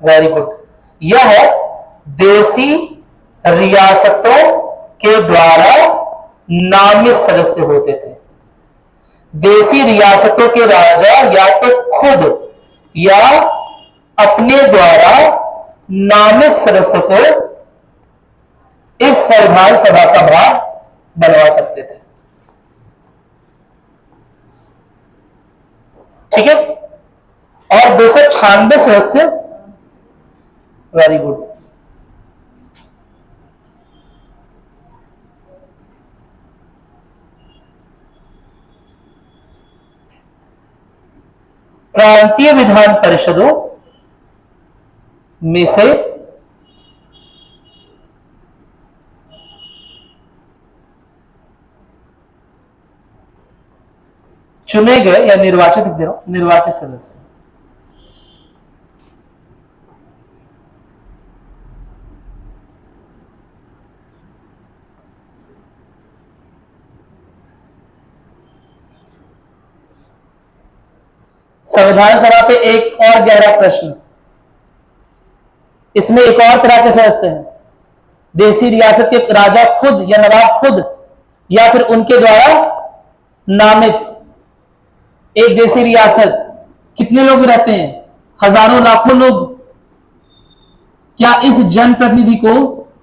वेरी गुड, यह देसी रियासतों के द्वारा नामित सदस्य होते थे। देसी रियासतों के राजा या तो खुद या अपने द्वारा नामित सदस्य को इस संविधान सभा का भाग बनवा सकते थे, ठीक है। और 296 सदस्य, वेरी गुड, प्रांतीय विधान परिषदों में से चुने गए या निर्वाचित सदस्य। संविधान सभा पे एक और गहरा प्रश्न, इसमें एक और तरह के सदस्य हैं। देसी रियासत के राजा खुद या नवाब खुद या फिर उनके द्वारा नामित। एक देसी रियासत कितने लोग रहते हैं? हजारों लाखों लोग। क्या इस जनप्रतिनिधि को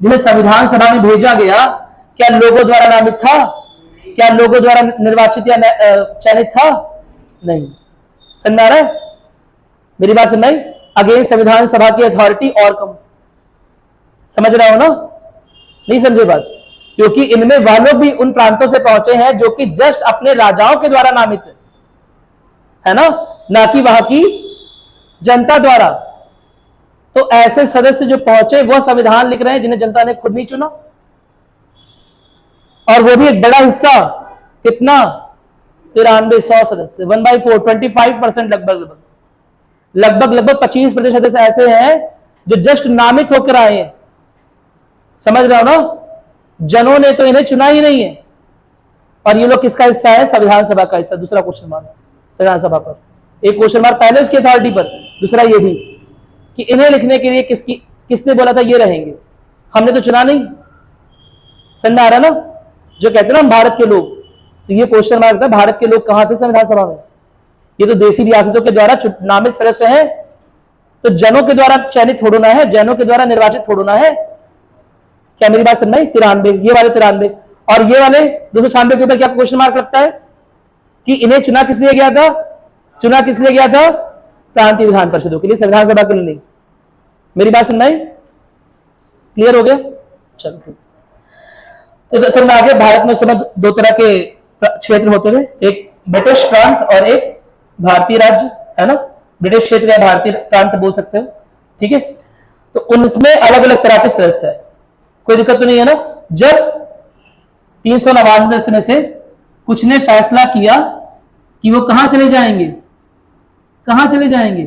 जिन्हें संविधान सभा में भेजा गया, क्या लोगों द्वारा नामित था? क्या लोगों द्वारा निर्वाचित या चयनित था? नहीं। समझ में आ रहा है मेरी बात? समझ में? अगेन संविधान सभा की अथॉरिटी और कम। समझ रहे हो ना? नहीं समझे बात? क्योंकि इनमें वह लोग भी उन प्रांतों से पहुंचे हैं जो कि जस्ट अपने राजाओं के द्वारा नामित है ना कि वहां की जनता द्वारा। तो ऐसे सदस्य जो पहुंचे वह संविधान लिख रहे हैं जिन्हें जनता ने खुद नहीं चुना, और वो भी एक बड़ा हिस्सा, कितना? 9300 सदस्य, 1/4, 25% लगभग 25% सदस्य ऐसे हैं जो जस्ट नामित होकर आए हैं। समझ रहे हो ना? जनों ने तो इन्हें चुना ही नहीं है। और ये लोग किसका हिस्सा है? संविधान सभा का हिस्सा। दूसरा क्वेश्चन मार्क संविधान सभा पर, एक क्वेश्चन मार्क पहले उसकी अथॉरिटी पर, दूसरा ये भी कि इन्हें लिखने के लिए किसने बोला था ये रहेंगे? हमने तो चुना नहीं। समझ में आ रहा ना? जो कहते हैं ना हम भारत के लोग, तो ये क्वेश्चन मार्क था, भारत के लोग कहां थे संविधान सभा में? ये तो देसी रियासतों के द्वारा नामित सदस्य हैं, तो जनों के द्वारा चयनित थोड़ा ना है, जनों के द्वारा निर्वाचित थोड़ा ना है। क्या मेरी बात समझ में? 93, ये वाले 93 और ये वाले 296 के ऊपर क्या क्वेश्चन मार्क लगता है कि इन्हें चुना किस लिए गया था? चुना किस लिए गया था? प्रांतीय विधान परिषदों के लिए, संविधान सभा के लिए नहीं। मेरी बात समझ में? क्लियर हो गया? चलो, तो समझ आगे। भारत में समय 2 तरह के क्षेत्र होते थे, एक ब्रिटिश प्रांत और एक भारतीय राज्य, है ना? ब्रिटिश क्षेत्र या भारतीय प्रांत बोल सकते हो, ठीक है। तो उनमें अलग अलग तरह के सदस्य है, कोई दिक्कत तो नहीं है ना। जब 389 सदस्य में से कुछ ने फैसला किया कि वो कहां चले जाएंगे, कहां चले जाएंगे,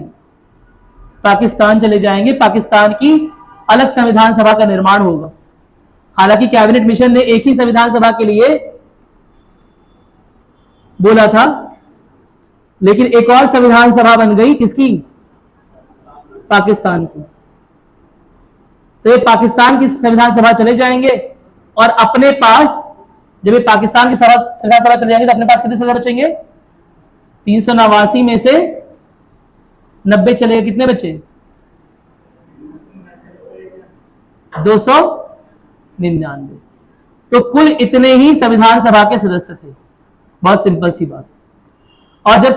पाकिस्तान चले जाएंगे, पाकिस्तान की अलग संविधान सभा का निर्माण होगा। हालांकि कैबिनेट मिशन ने एक ही संविधान सभा के लिए बोला था, लेकिन एक और संविधान सभा बन गई, किसकी, पाकिस्तान की। तो ये पाकिस्तान की संविधान सभा चले जाएंगे और अपने पास, जब ये पाकिस्तान की संविधान सभा चले जाएंगे तो अपने पास कितने सदस्य बचेंगे, 389 में से 90 चले गए, कितने बचे, 299। तो कुल इतने ही संविधान सभा के सदस्य थे। बहुत सिंपल सी बात। और जब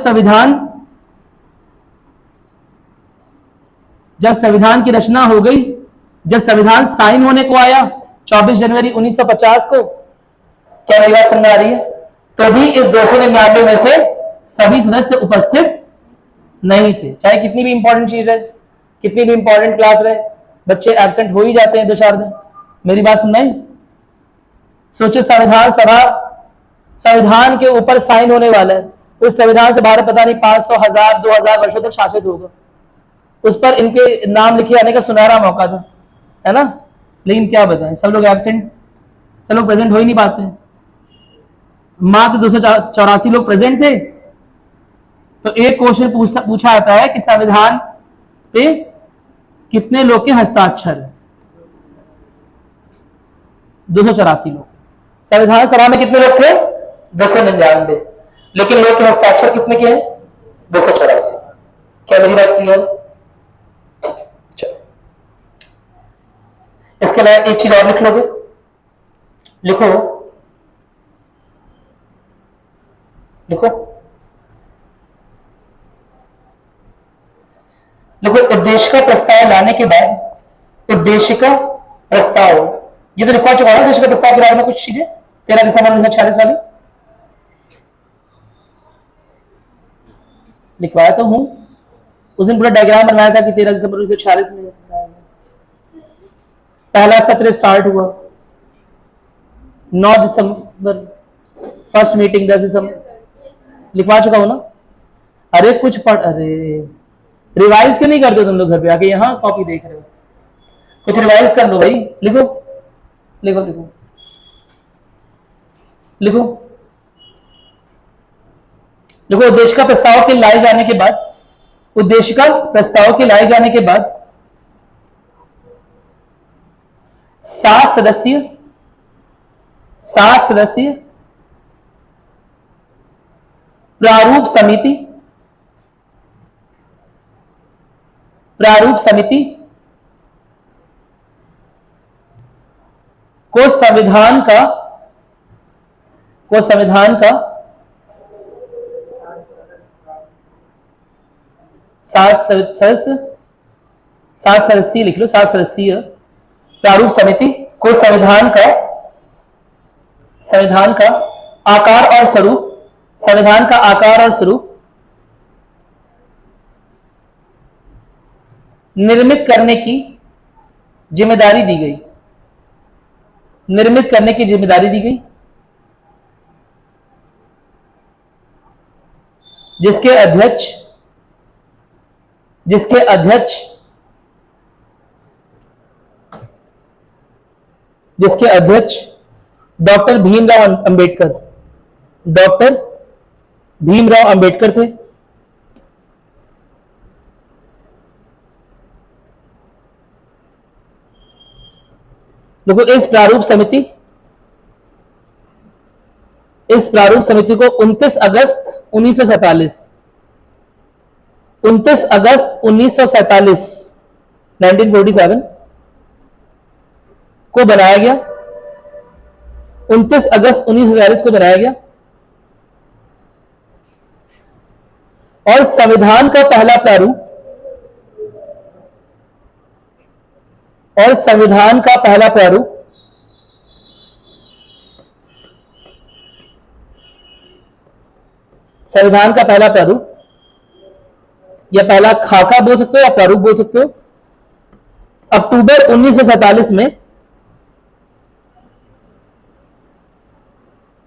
संविधान की रचना हो गई, जब संविधान साइन होने को आया 24 जनवरी 1950 को, क्या मेरी बात समझ आ रही है, कभी इस 299 में से सभी सदस्य उपस्थित नहीं थे। चाहे कितनी भी इंपॉर्टेंट चीज है, कितनी भी इंपॉर्टेंट क्लास रहे, बच्चे एब्सेंट हो ही जाते हैं 2-4 दिन। मेरी बात सुनाई। सोचो संविधान सभा, संविधान के ऊपर साइन होने वाला है, उस संविधान से भारत पता नहीं 500, 1000, 2000 वर्षों तक शासित होगा, उस पर इनके नाम लिखे जाने का सुनहरा मौका था, है ना। लेकिन क्या बताएं, सब लोग एब्सेंट, सब लोग प्रेजेंट हो ही नहीं पाते। मात्र 284 लोग प्रेजेंट थे। तो एक क्वेश्चन पूछा जाता है कि संविधान पे कितने लोग के हस्ताक्षर है, 284 लोग। संविधान सभा में कितने लोग थे, 299, लेकिन लोग के हस्ताक्षर कितने के हैं, 284। क्या मेरी बात क्लियर? इसके अलावा एक चीज और लिख लोगे, लिखो लिखो लिखो, उद्देश्य का प्रस्ताव लाने के बाद, उद्देश्य का प्रस्ताव, ये तो लिखवा चुका है उद्देश्य का प्रस्ताव के बारे में कुछ चीजें 13 दिसंबर 1946 वाली लिखवाया तो हूं। उस दिन पूरा डायग्राम बनाया था कि 13 दिसंबर 1946 में पहला सत्र स्टार्ट हुआ, 9 दिसंबर फर्स्ट मीटिंग, 10 दिसंबर, लिखवा चुका हूं ना। अरे कुछ अरे रिवाइज क्यों नहीं करते तुम लोग घर पे आके, यहां कॉपी देख रहे हो, कुछ रिवाइज कर लो भाई। लिखो लिखो लिखो लिखो लिखो। उद्देश्य का प्रस्ताव के लाए जाने के बाद, उद्देश्य का प्रस्ताव के लाए जाने के बाद 7 सदस्यीय प्रारूप समिति को संविधान का 7 सदस्यीय लिख लो, 7 सदस्यीय प्रारूप समिति को संविधान का आकार और स्वरूप, संविधान का आकार और स्वरूप निर्मित करने की जिम्मेदारी दी गई, निर्मित करने की जिम्मेदारी दी गई, जिसके अध्यक्ष डॉक्टर भीमराव अंबेडकर थे। देखो इस प्रारूप समिति को 29 अगस्त 1947 1947 को बनाया गया, 29 अगस्त 1947 को बनाया गया। और संविधान का पहला प्रारूप, या पहला खाका बोल सकते हो या प्रारूप बोल सकते हो, अक्टूबर 1947 में,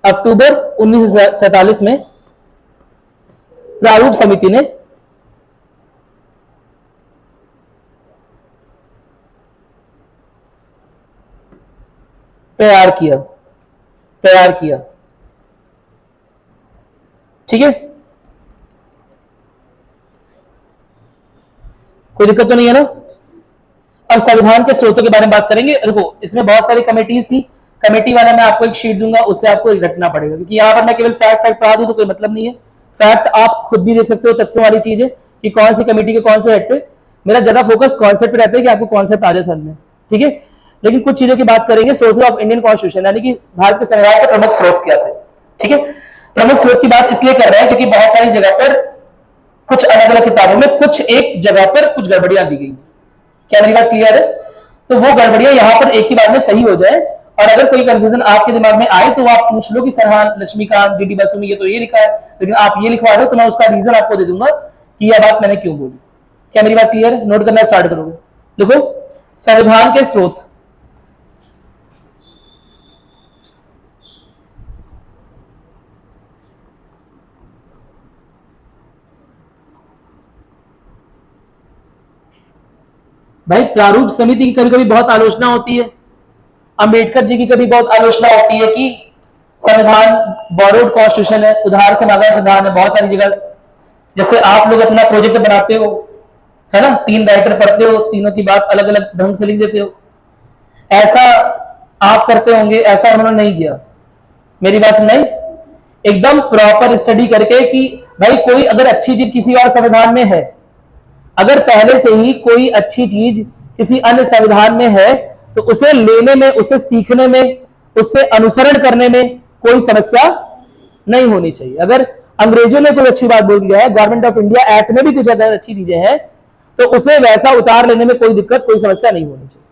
अक्टूबर 1947 में प्रारूप समिति ने तैयार किया। ठीक है, कोई दिक्कत तो नहीं है ना। अब संविधान के स्रोतों के बारे में बात करेंगे। देखो, इसमें बहुत सारी कमेटीज थी, कमेटी वाला मैं आपको एक शीट दूंगा, उससे आपको रटना पड़ेगा, क्योंकि यहाँ पर मैं केवल फैक्ट पढ़ा दूं तो कोई मतलब नहीं है। फैक्ट आप खुद भी देख सकते हो, तथ्यों वाली चीज है कि कौन सी कमेटी के कौन से हेड थे। मेरा ज्यादा फोकस कॉन्सेप्ट पे रहता है कि आपको कॉन्सेप्ट आ जाए समझ में, ठीक है। लेकिन कुछ चीजों की बात करेंगे। सोर्सेज ऑफ इंडियन कॉन्स्टिट्यूशन, यानी कि भारत के संविधान के प्रमुख स्रोत क्या थे, ठीक है। प्रमुख स्रोत की बात इसलिए कर रहे हैं क्योंकि बहुत सारी जगह पर कुछ अलग अलग किताबों में कुछ एक जगह पर कुछ गड़बड़ियां दी गई। क्या मेरी बात क्लियर है? तो वो गड़बड़ियां यहां पर एक ही बार में सही हो जाए, और अगर कोई कंफ्यूजन आपके दिमाग में आए तो आप पूछ लो कि सरहान लक्ष्मीकांत डीडी बसु में ये तो ये लिखा है, लेकिन आप ये लिखवा रहे हो, तो मैं उसका रीजन आपको दे दूंगा कि यह बात मैंने क्यों बोली। क्या मेरी बात क्लियर है? नोट करना स्टार्ट करोगे? देखो, संविधान के स्रोत, भाई प्रारूप समिति की कभी कभी बहुत आलोचना होती है, अंबेडकर जी की कभी बहुत आलोचना होती है कि संविधान बोरोड कॉन्स्टिट्यूशन है, उधार से मांगा संविधान है। बहुत सारी जगह, जैसे आप लोग अपना प्रोजेक्ट बनाते हो, है ना, 3 राइटर पढ़ते हो, तीनों की बात अलग अलग ढंग से लिख देते हो, ऐसा आप करते होंगे, ऐसा उन्होंने नहीं किया। मेरी बात नहीं, एकदम प्रॉपर स्टडी करके कि भाई कोई अगर अच्छी चीज किसी और संविधान में है, अगर पहले से ही कोई अच्छी चीज किसी अन्य संविधान में है, तो उसे लेने में, उसे सीखने में, उससे अनुसरण करने में कोई समस्या नहीं होनी चाहिए। अगर अंग्रेजों ने कोई अच्छी बात बोल दिया है, गवर्नमेंट ऑफ इंडिया एक्ट में भी कुछ अगर अच्छी चीजें हैं, तो उसे वैसा उतार लेने में कोई दिक्कत, कोई समस्या नहीं होनी चाहिए।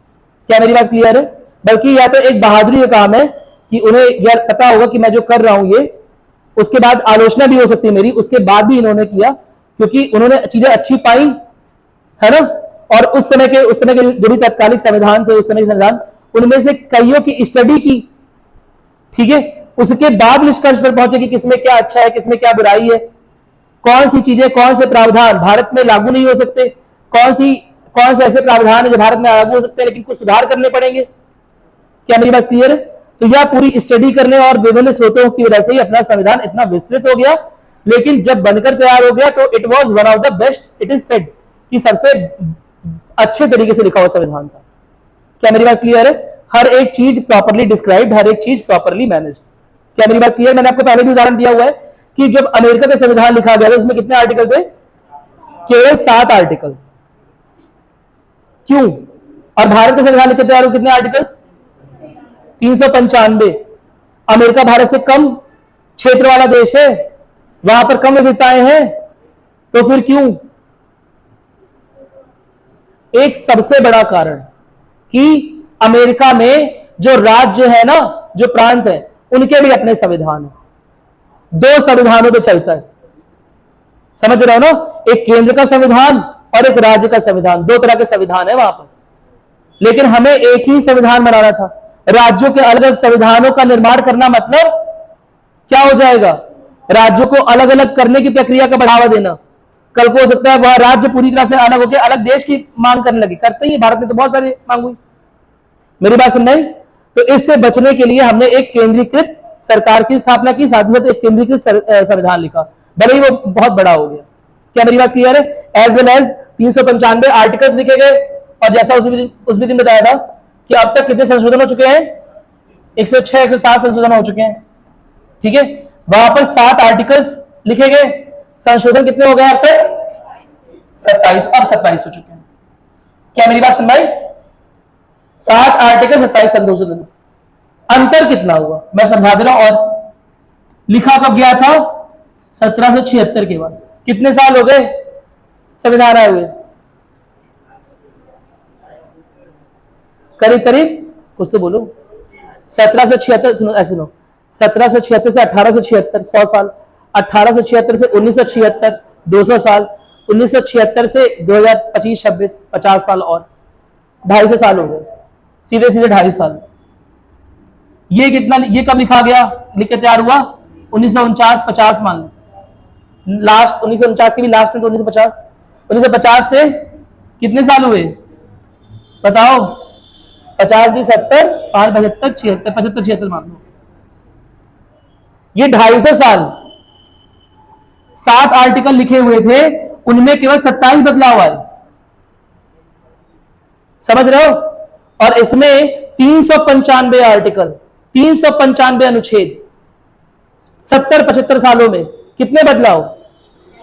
क्या मेरी बात क्लियर है? बल्कि या तो एक बहादुरी का काम है कि उन्हें यार पता होगा कि मैं जो कर रहा हूं ये, उसके बाद आलोचना भी हो सकती है मेरी, उसके बाद भी इन्होंने किया क्योंकि उन्होंने चीजें अच्छी पाई, है ना। और उस समय के जो भी तत्कालिक संविधान थे, उस समय के संविधान, उनमें से कईयों की स्टडी की, ठीक है, उसके बाद निष्कर्ष पर पहुंचे कि किसमें क्या अच्छा है, किसमें क्या बुराई है, कौन सी चीजें, कौन से प्रावधान भारत में लागू नहीं हो सकते, कौन से ऐसे प्रावधान है जो भारत में लागू हो सकते हैं लेकिन कुछ सुधार करने पड़ेंगे। क्या मेरी बात क्लियर है? तो यह पूरी स्टडी करने और विभिन्न स्रोतों की वजह से ही अपना संविधान इतना विस्तृत हो गया। लेकिन जब बनकर तैयार हो गया तो it was one of the best, it is said कि सबसे अच्छे तरीके से लिखा हुआ संविधान था। क्या मेरी बात क्लियर है? हर एक चीज प्रॉपरली डिस्क्राइब्ड, हर एक चीज प्रॉपरली मैनेज्ड। क्या मेरी बात क्लियर? मैंने आपको पहले भी उदाहरण दिया हुआ है कि जब अमेरिका का संविधान लिखा गया था उसमें कितने आर्टिकल थे? केवल 7 आर्टिकल। क्यों? और भारत का संविधान लिखकर तैयार हो कितने आर्टिकल्स? 395। अमेरिका भारत से कम क्षेत्र वाला देश है, वहां पर कम विविधताएं हैं, तो फिर क्यों? एक सबसे बड़ा कारण कि अमेरिका में जो राज्य है ना, जो प्रांत है, उनके भी अपने संविधान है। 2 संविधानों पे चलता है, समझ रहे हो ना? एक केंद्र का संविधान और एक राज्य का संविधान, 2 तरह के संविधान है वहां पर। लेकिन हमें एक ही संविधान बनाना था। राज्यों के अलग अलग संविधानों का निर्माण करना मतलब क्या हो जाएगा? राज्यों को अलग अलग करने की प्रक्रिया का बढ़ावा देना। कल को हो सकता है वह राज्य पूरी तरह से अलग होकर अलग देश की मांग करने लगे, करते ही भारत में तो बहुत सारी मांग हुई। मेरी बात सुन रहे? तो इससे बचने के लिए हमने एक केंद्रीकृत सरकार की स्थापना की, साथ ही साथ एक केंद्रीकृत संविधान लिखा, भले ही वो बहुत बड़ा हो गया। क्या मेरी बात क्लियर है? एज वेल एज 395 आर्टिकल्स लिखे गए, और जैसा उस भी दिन बताया था कि अब तक कितने संशोधन हो चुके हैं? 106 107 संशोधन हो चुके हैं, ठीक है। वहां पर 7 आर्टिकल्स लिखे गए, संशोधन कितने हो गए अब तक? 27, अब 27 हो चुके हैं। क्या मेरी बात सुन भाई? 7 आर्टिकल 27 संशोधन, अंतर कितना हुआ मैं समझा दे रहा हूं। और लिखा कब गया था? 1776 के बाद। कितने साल हो गए संविधान आए हुए? करीब करीब, कुछ तो बोलो। 1776, सुनो ऐसे सुनो, 1776 से 1876 100 साल, 1876 से 1976 200 साल, 1976 से 2025-26 50 साल और, 250 साल हो गए, सीधे सीधे 250 साल। ये कितना, ये कब लिखा गया, लिख के तैयार हुआ 1949-50 मान लो, लास्ट 1949 के भी लास्ट में तो 1950 से कितने साल हुए बताओ, 50 भी 70, 5 75 76, 75 76 मान लो। ये 250 साल 7 आर्टिकल लिखे हुए थे, उनमें केवल 27 बदलाव हुआ है, समझ रहे हो। और इसमें 395 आर्टिकल, 395 अनुच्छेद, 70-75 सालों में कितने बदलाव,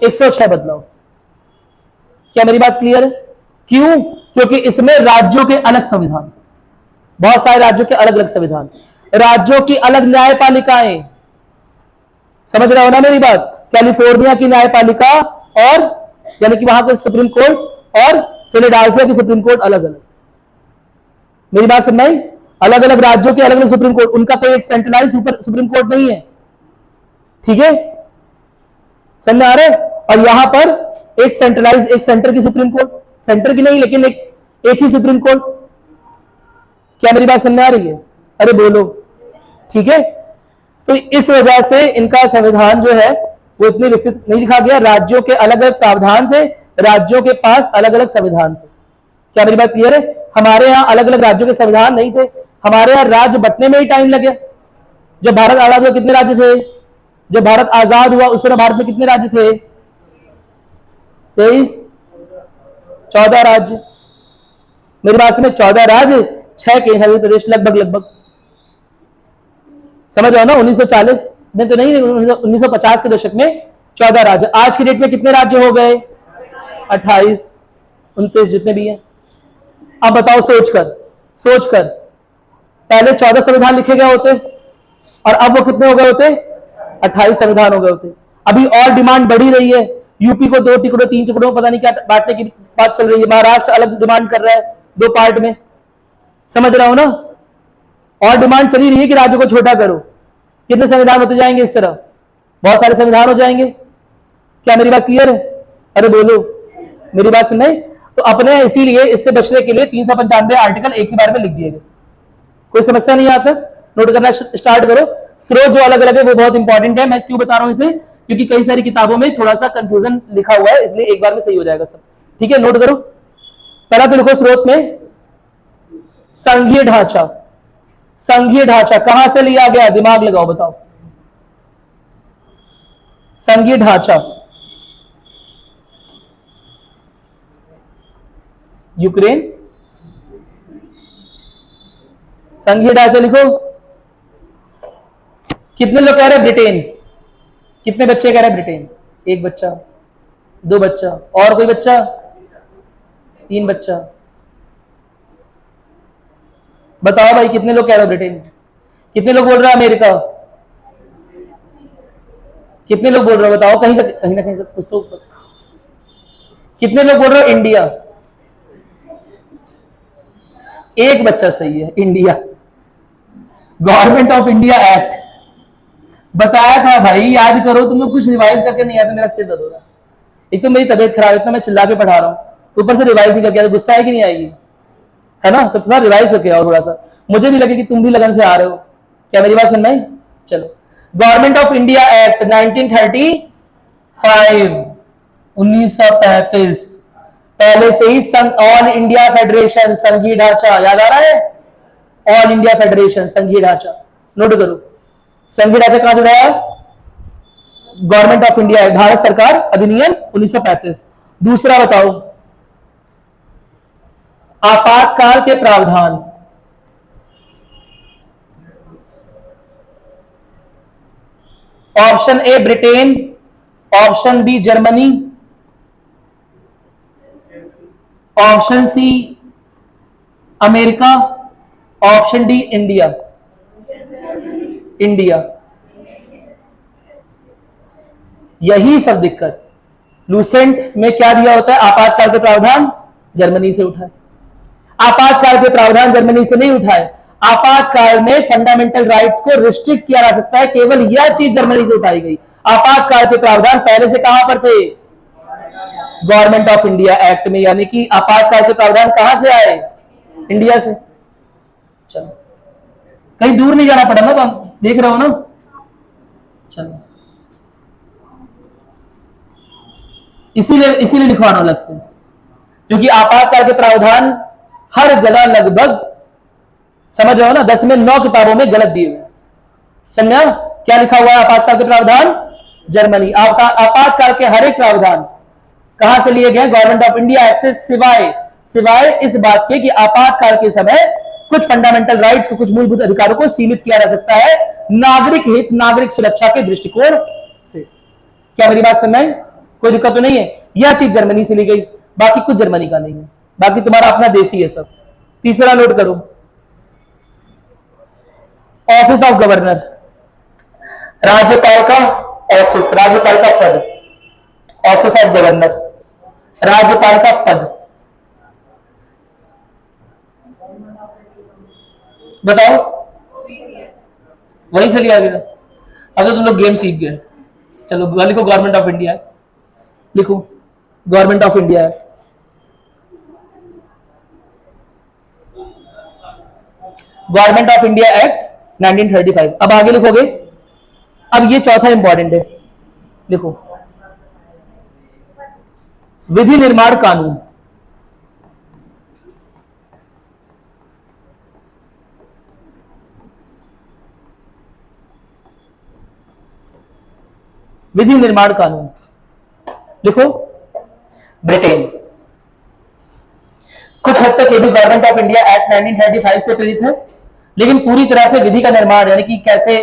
106 बदलाव। क्या मेरी बात क्लियर है? क्यों? क्योंकि इसमें राज्यों के अलग संविधान, बहुत सारे राज्यों के अलग अलग संविधान, राज्यों की अलग न्यायपालिकाएं, समझ रहे हो ना मेरी बात। कैलिफोर्निया की न्यायपालिका और यानी कि वहां का सुप्रीम कोर्ट और फिलाडेल्फिया की सुप्रीम कोर्ट अलग अलग, मेरी बात समझ आई। अलग अलग राज्यों के अलग अलग सुप्रीम कोर्ट, उनका कोई एक सेंट्रलाइज सुप्रीम कोर्ट नहीं है, ठीक है, समझ में आ रहा है। और यहां पर एक सेंट्रलाइज, एक सेंटर की सुप्रीम कोर्ट, सेंटर की नहीं लेकिन एक ही सुप्रीम कोर्ट। क्या मेरी बात समझ में आ रही है? अरे बोलो, ठीक है। तो इस वजह से इनका संविधान जो है वो इतनी विस्तृत नहीं लिखा गया, राज्यों के अलग अलग प्रावधान थे, राज्यों के पास अलग अलग संविधान थे। क्या मेरी बात क्लियर है? हमारे यहां अलग अलग राज्यों के संविधान नहीं थे, हमारे यहां राज्य बंटने में ही टाइम लगे। जब भारत आजाद हुआ कितने राज्य थे, जब भारत आजाद हुआ उस समय भारत में कितने राज्य थे, 23, 14 राज्य। मेरी बात में 14 राज्य, 6 केंद्र प्रदेश, लगभग लगभग, समझ आओ ना। 1940 में तो नहीं, 1950 के दशक में 14 राज्य। आज की डेट में कितने राज्य हो गए, 28, 29 जितने भी हैं। अब बताओ, सोचकर पहले 14 संविधान लिखे गए होते और अब वो कितने हो गए होते, 28 संविधान हो गए होते। अभी और डिमांड बढ़ी रही है, यूपी को 2 टुकड़ों 3 टुकड़ों पता नहीं क्या बांटने की बात चल रही है, महाराष्ट्र अलग डिमांड कर रहा है 2 पार्ट में, समझ रहा हो ना। और डिमांड चली रही है कि राज्यों को छोटा करो। कितने संविधान होते जाएंगे इस तरह, बहुत सारे संविधान हो जाएंगे। क्या मेरी बात क्लियर है? अरे बोलो, मेरी बात सुन नहीं। तो अपने इसीलिए इससे बचने के लिए 395 आर्टिकल एक ही बार में लिख दिए गए, कोई समस्या नहीं आता। नोट करना स्टार्ट करो। स्रोत जो अलग अलग है वो बहुत इंपॉर्टेंट है। मैं क्यों बता रहा हूं इसे, क्योंकि कई सारी किताबों में थोड़ा सा कंफ्यूजन लिखा हुआ है, इसलिए एक बार में सही हो जाएगा सब, ठीक है। नोट करो, पहला तो लिखो स्रोत में संघीय ढांचा। संघीय ढांचा कहां से लिया गया, दिमाग लगाओ, बताओ। संघीय ढांचा यूक्रेन। संघीय ढांचा लिखो। कितने लोग कह रहे हैं ब्रिटेन, कितने बच्चे कह रहे हैं ब्रिटेन, 1 बच्चा, 2 बच्चा, और कोई बच्चा, 3 बच्चा। बताओ भाई कितने लोग कह रहे हो ब्रिटेन, कितने लोग बोल रहे हैं अमेरिका, कितने लोग बोल रहे हो बताओ, कहीं ना कहीं से कुछ तो। कितने लोग बोल रहे हो इंडिया, 1 बच्चा सही है, India. Government of India act बताया था भाई, याद करो। तुम लोग कुछ रिवाइज करके नहीं आया तो मेरा सिर दर्द हो रहा है। एक तो मेरी तबीयत खराब है, इतना मैं चिल्ला के पढ़ा रहा हूं, ऊपर से रिवाइज नहीं करके आया, गुस्सा है कि नहीं आएगी, है ना। तो थोड़ा रिवाइज करके आओ, थोड़ा सा मुझे भी लगे कि तुम भी लगन से आ रहे हो। क्या मेरी बात सुन रही? चलो, गवर्नमेंट ऑफ इंडिया एक्ट 1935, 1935, पहले से ही ऑल इंडिया फेडरेशन संघीय ढांचा, याद आ रहा है, ऑल इंडिया फेडरेशन संघीय ढांचा। नोट करो, संघीय ढांचा कहां जुड़ा है, गवर्नमेंट ऑफ इंडिया, भारत सरकार अधिनियम 1935। दूसरा बताओ, आपातकाल के प्रावधान। Option A Britain, option B Germany, option C America, option D India. India, यही सब दिक्कत। लूसेंट में क्या दिया होता है, आपातकाल के प्रावधान जर्मनी से उठाए। आपातकाल के प्रावधान जर्मनी से नहीं उठाए, आपातकाल में फंडामेंटल राइट्स को रिस्ट्रिक्ट किया जा सकता है, केवल यह चीज जर्मनी से उठाई गई। आपातकाल के प्रावधान पहले से कहां पर थे, गवर्नमेंट ऑफ इंडिया एक्ट में, यानी कि आपातकाल के प्रावधान कहां से आए, इंडिया से। चलो, कहीं दूर नहीं जाना पड़ा ना, देख रहे हो ना। चलो, इसीलिए इसीलिए लिखवा रहा हूं अलग से, क्योंकि आपातकाल के प्रावधान हर जगह लगभग, समझ रहे हो ना, 10 में 9 किताबों में गलत दिए हुए। समझा क्या लिखा हुआ है? आपातकाल के प्रावधान जर्मनी। आपातकाल के हर एक प्रावधान कहां से लिए गए? गवर्नमेंट ऑफ इंडिया एक्ट से, सिवाय सिवाय इस बात के कि आपातकाल के समय कुछ फंडामेंटल राइट्स को, कुछ मूलभूत अधिकारों को सीमित किया जा सकता है नागरिक हित, नागरिक सुरक्षा के दृष्टिकोण से। क्या मेरी बात समझ में? कोई दिक्कत तो नहीं है? यह चीज जर्मनी से ली गई, बाकी कुछ जर्मनी का नहीं है, बाकी तुम्हारा अपना देसी है सब। तीसरा नोट करो, ऑफिस ऑफ गवर्नर, राज्यपाल का ऑफिस, राज्यपाल का पद, ऑफिस ऑफ गवर्नर, राज्यपाल का पद। बताओ, वही से लिया गया। अब तो तुम लोग गेम सीख गए। चलो लिखो गवर्नमेंट ऑफ इंडिया, लिखो गवर्नमेंट ऑफ इंडिया है। Government of India act 1935। अब आगे लिखोगे, अब ये चौथा इंपॉर्टेंट है, लिखो विधि निर्माण कानून। विधि निर्माण कानून लिखो, ब्रिटेन। कुछ हद तक ये भी गवर्नमेंट ऑफ इंडिया एक्ट 1935 से प्रेरित है, लेकिन पूरी तरह से विधि का निर्माण, यानी कि कैसे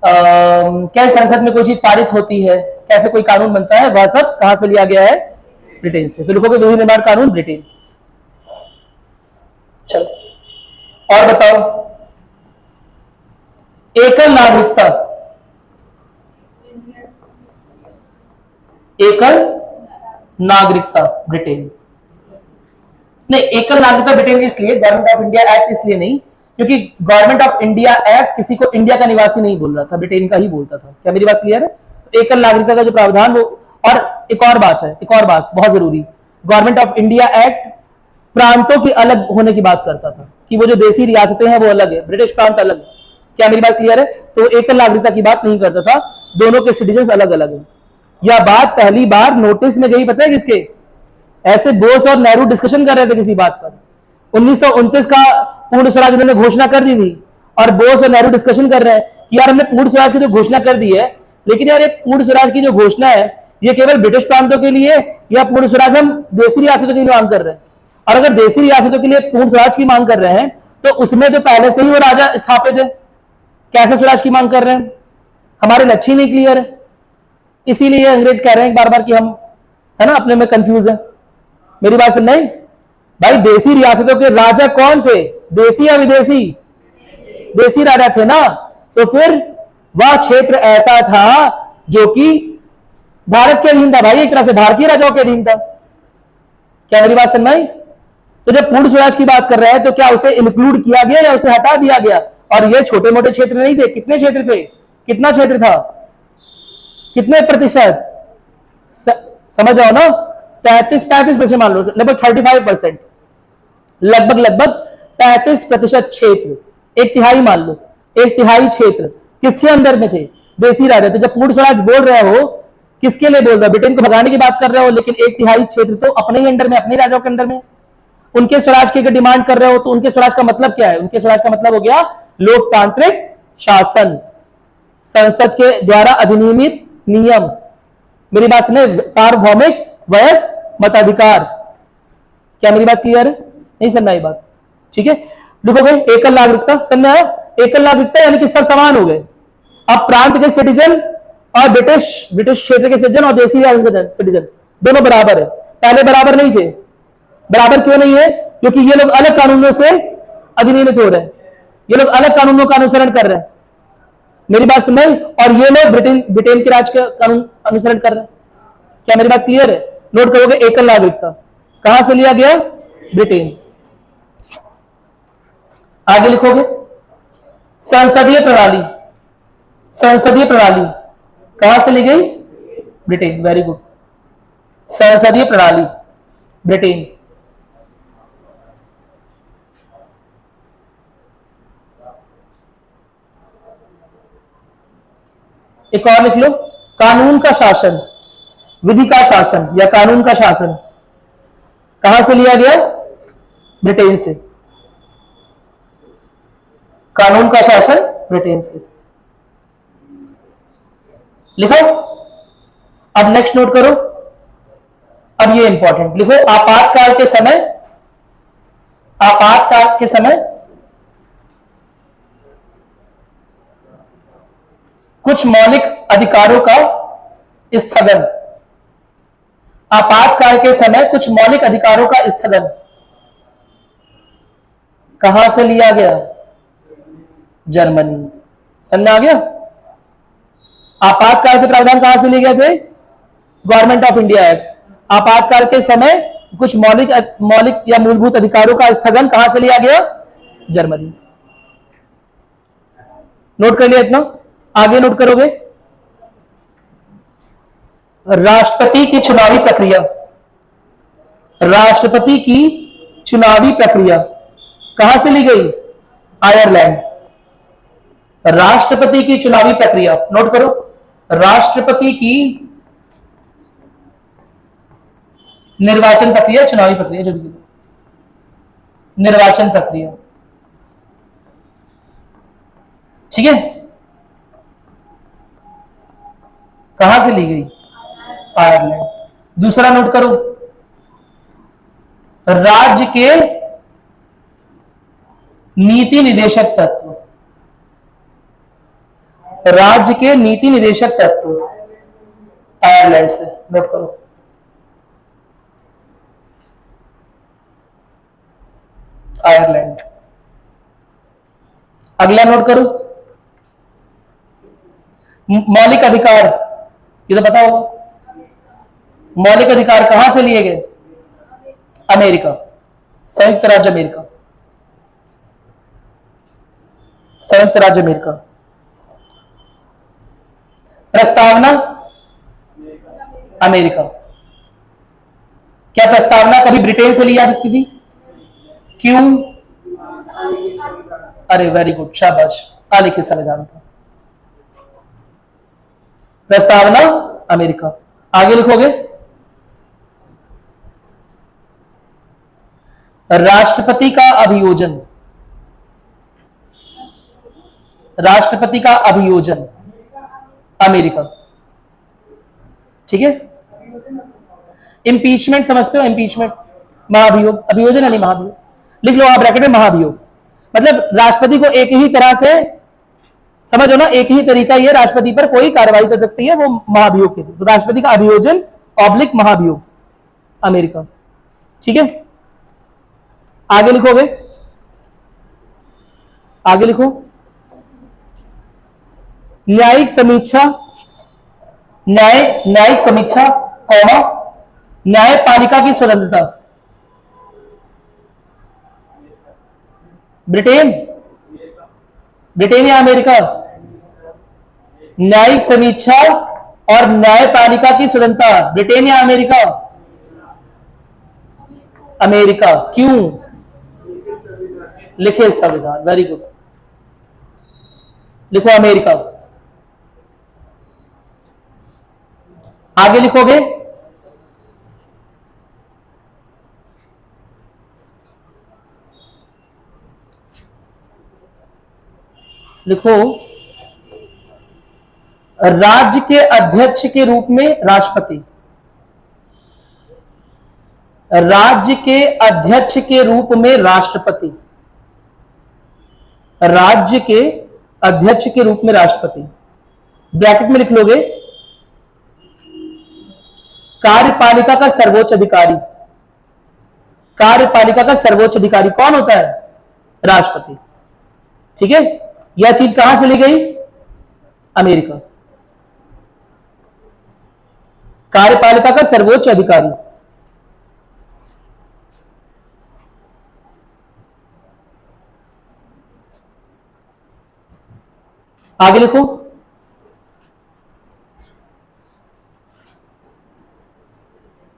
कैसे संसद में कोई चीज पारित होती है, कैसे कोई कानून बनता है, वह सब कहां से लिया गया है? ब्रिटेन से। तो लिखोगे विधि निर्माण कानून, ब्रिटेन। चलो और बताओ, एकल नागरिकता, एकल नागरिकता ब्रिटेन। नहीं, एकल नागरिकता ब्रिटेन इसलिए, गवर्नमेंट ऑफ इंडिया एक्ट इसलिए नहीं, क्योंकि गवर्नमेंट ऑफ इंडिया एक्ट किसी को इंडिया का निवासी नहीं बोल रहा था, ब्रिटेन का ही बोलता था। क्या मेरी बात क्लियर है? तो एकल नागरिकता का जो प्रावधान वो, और एक और बात है, एक और बात बहुत जरूरी, गवर्नमेंट ऑफ इंडिया एक्ट प्रांतों के अलग होने की बात करता था, कि वो जो देसी रियासतें हैं वो अलग है, ब्रिटिश प्रांत अलग। क्या मेरी बात क्लियर है? तो एकल नागरिकता की बात नहीं करता था, दोनों के सिटीजन अलग अलग है। यह बात पहली बार नोटिस में गई, पता है किसके? ऐसे बोस और नेहरू डिस्कशन कर रहे थे किसी बात पर। 1929 का पूर्ण स्वराज उन्होंने घोषणा कर दी थी, और बोस और नेहरू डिस्कशन कर रहे हैं कि यार हमने पूर्ण स्वराज की जो घोषणा कर दी है, लेकिन यार ये पूर्ण स्वराज की जो घोषणा है ये केवल ब्रिटिश प्रांतों के लिए, या पूर्ण स्वराज हम देसी रियासतों के लिए मांग कर रहे हैं? और अगर देसी रियासतों के लिए पूर्ण स्वराज की मांग कर रहे हैं, तो उसमें तो पहले से ही वो राजा स्थापित है, कैसे स्वराज की मांग कर रहे हैं? हमारे लक्ष्य नहीं क्लियर है, इसीलिए अंग्रेज कह रहे हैं बार बार कि हम, है ना, अपने में कंफ्यूज है। मेरी बात सुन नहीं भाई, देसी रियासतों के राजा कौन थे? देसी या विदेशी? देसी राजा थे ना। तो फिर वह क्षेत्र ऐसा था जो कि भारत के अधीन था भाई, एक तरह से भारतीय राजाओं के अधीन था। क्या मेरी बात समझ? तो जब पूर्ण स्वराज की बात कर रहे हैं तो क्या उसे इंक्लूड किया गया या उसे हटा दिया गया? और ये छोटे मोटे क्षेत्र नहीं थे, कितने क्षेत्र थे? कितना क्षेत्र था? कितने प्रतिशत? समझ जाओ ना, 35% मान लो, लगभग 35%, लगभग 35% क्षेत्र, एक तिहाई मान लो, एक तिहाई क्षेत्र किसके अंदर में थे? देसी राजा। तो जब पूर्ण स्वराज बोल रहे हो, किसके लिए बोल रहे हो? ब्रिटेन को भगाने की बात कर रहे हो, लेकिन एक तिहाई क्षेत्र तो अपने ही अंडर में, अपने राजाओं के अंडर में। उनके स्वराज की अगर डिमांड कर रहे हो तो उनके स्वराज का मतलब क्या है? उनके स्वराज का मतलब हो गया लोकतांत्रिक शासन, संसद के द्वारा अधिनियमित नियम, मेरी बात सुने, सार्वभौमिक वयस्क मताधिकार। क्या मेरी बात क्लियर है? नहीं समझा ये बात? ठीक है, लिखोगे एकल नागरिकता, समझ आया? एकल नागरिकता यानी कि सब समान हो गए। अब प्रांत के सिटीजन और ब्रिटिश क्षेत्र के सिटीजन और देसी सिटीजन दोनों बराबर है। पहले बराबर नहीं थे। बराबर क्यों नहीं है? क्योंकि ये लोग अलग कानूनों से अधिनियमित हो रहे हैं, ये लोग अलग कानूनों का अनुसरण कर रहे हैं। मेरी बात समझ? और ये लोग ब्रिटेन के राज का कानून अनुसरण कर रहे हैं। क्या मेरी बात क्लियर है? नोट करोगे, एकल नागरिकता कहां से लिया गया? ब्रिटेन। आगे लिखोगे संसदीय प्रणाली, संसदीय प्रणाली कहां से ली गई? ब्रिटेन। वेरी गुड, संसदीय प्रणाली ब्रिटेन। एक और लिख लो, कानून का शासन, विधि का शासन या कानून का शासन कहां से लिया गया? ब्रिटेन से। कानून का शासन ब्रिटेन से। लिखो। अब नेक्स्ट नोट करो, अब ये इंपॉर्टेंट लिखो, आपातकाल के समय, आपातकाल के समय कुछ मौलिक अधिकारों का स्थगन, आपातकाल के समय कुछ मौलिक अधिकारों का स्थगन कहां से लिया गया? जर्मनी। समझ आ गया? आपातकाल के प्रावधान कहां से लिए गए थे? Government of India act. आपातकाल के समय कुछ मौलिक या मूलभूत अधिकारों का स्थगन कहां से लिया गया? जर्मनी। नोट कर लिया इतना? आगे नोट करोगे, राष्ट्रपति की चुनावी प्रक्रिया, राष्ट्रपति की चुनावी प्रक्रिया कहां से ली गई? आयरलैंड। राष्ट्रपति की चुनावी प्रक्रिया नोट करो, राष्ट्रपति की निर्वाचन प्रक्रिया, चुनावी प्रक्रिया, जो भी निर्वाचन प्रक्रिया, ठीक है, कहां से ली गई? आयरलैंड। दूसरा नोट करो, राज्य के नीति निदेशक तत्व, राज्य के नीति निदेशक तत्व आयरलैंड से। नोट करो, आयरलैंड। अगला नोट करो, मौलिक अधिकार, ये तो पता होगा, मौलिक अधिकार कहां से लिए गए? अमेरिका, संयुक्त राज्य अमेरिका, संयुक्त राज्य अमेरिका। प्रस्तावना अमेरिका। क्या प्रस्तावना कभी ब्रिटेन से ली जा सकती थी? क्यों? अरे वेरी गुड, शाबाश, अलिखित संविधान था। प्रस्तावना अमेरिका। आगे लिखोगे, राष्ट्रपति का अभियोजन, राष्ट्रपति का अभियोजन अमेरिका, ठीक है। इंपीचमेंट समझते हो? इंपीचमेंट, महाभियोग, अभियोजन है नहीं, महाभियोग लिख लो आप ब्रैकेट में, महाभियोग मतलब राष्ट्रपति को एक ही तरह से समझो ना, एक ही तरीका ये राष्ट्रपति पर कोई कार्रवाई कर सकती है, वो महाभियोग के, तो राष्ट्रपति का अभियोजन ऑब्लिक महाभियोग अमेरिका, ठीक है। आगे लिखोगे, आगे लिखो, न्यायिक समीक्षा, न्यायिक समीक्षा, कौमा, न्यायपालिका की स्वतंत्रता, ब्रिटेन, ब्रिटेन या अमेरिका? न्यायिक समीक्षा और न्यायपालिका की स्वतंत्रता, ब्रिटेन या अमेरिका? अमेरिका। क्यों? लिखे संविधान, वेरी गुड, लिखो अमेरिका। आगे लिखोगे, लिखो, राज्य के अध्यक्ष के रूप में राष्ट्रपति, राज्य के अध्यक्ष के रूप में राष्ट्रपति, राज्य के अध्यक्ष के रूप में राष्ट्रपति, ब्रैकेट में लिख लोगे, कार्यपालिका का सर्वोच्च अधिकारी, कार्यपालिका का सर्वोच्च अधिकारी कौन होता है? राष्ट्रपति, ठीक है। यह चीज कहां से ली गई? अमेरिका। कार्यपालिका का सर्वोच्च अधिकारी, आगे लिखो,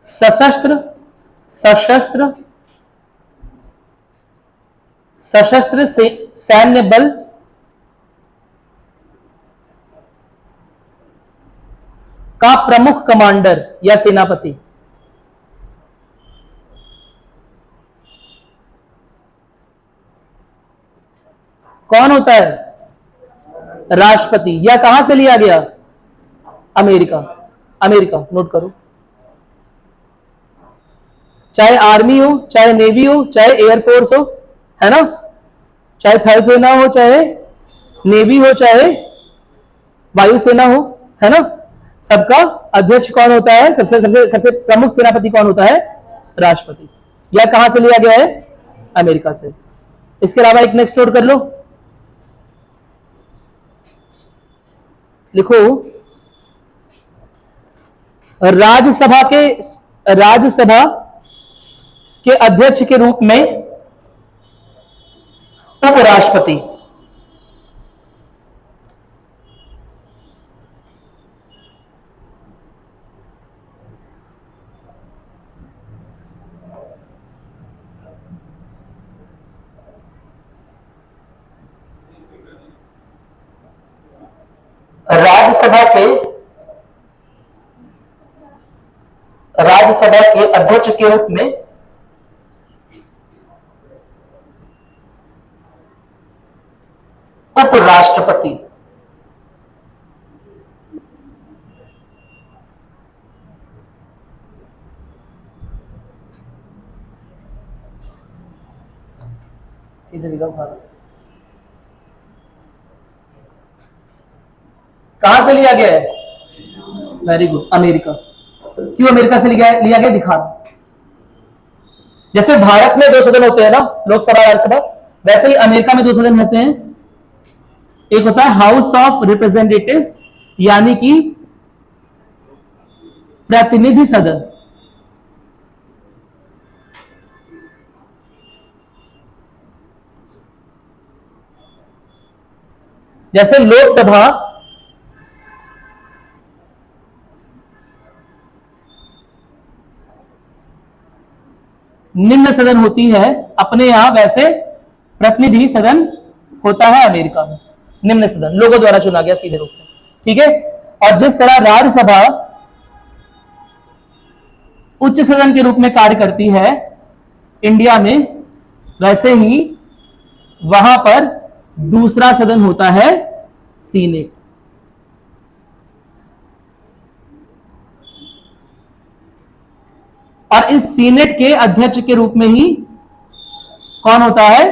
सशस्त्र, सशस्त्र, सशस्त्र सैन्य बल, का प्रमुख कमांडर या सेनापति? कौन होता है? राष्ट्रपति। यह कहां से लिया गया? अमेरिका। अमेरिका, नोट करो। चाहे आर्मी हो, चाहे नेवी हो, चाहे एयरफोर्स हो, है ना, चाहे थल सेना हो, चाहे नेवी हो, चाहे वायुसेना हो, है ना, सबका अध्यक्ष कौन होता है? सबसे सबसे सबसे प्रमुख सेनापति कौन होता है? राष्ट्रपति। यह कहां से लिया गया है? अमेरिका से। इसके अलावा एक नेक्स्ट नोट कर लो, लिखो, राज्यसभा के अध्यक्ष के रूप में उपराष्ट्रपति। राज्यसभा के अध्यक्ष के रूप में उपराष्ट्रपति। सीधे लिखा भारत। कहां से लिया गया है? Very good, America. क्यों अमेरिका से लिया गया दिखा। जैसे भारत में 2 सदन होते हैं ना, लोकसभा राज्यसभा, वैसे ही अमेरिका में 2 सदन होते हैं। एक होता है हाउस ऑफ रिप्रेजेंटेटिव्स, यानी कि प्रतिनिधि सदन, जैसे लोकसभा निम्न सदन होती है अपने यहां, वैसे प्रतिनिधि सदन होता है अमेरिका में, निम्न सदन, लोगों द्वारा चुना गया सीधे रूप में, ठीक है। और जिस तरह राज्यसभा उच्च सदन के रूप में कार्य करती है इंडिया में, वैसे ही वहां पर दूसरा सदन होता है सीनेट। और इस सीनेट के अध्यक्ष के रूप में ही कौन होता है?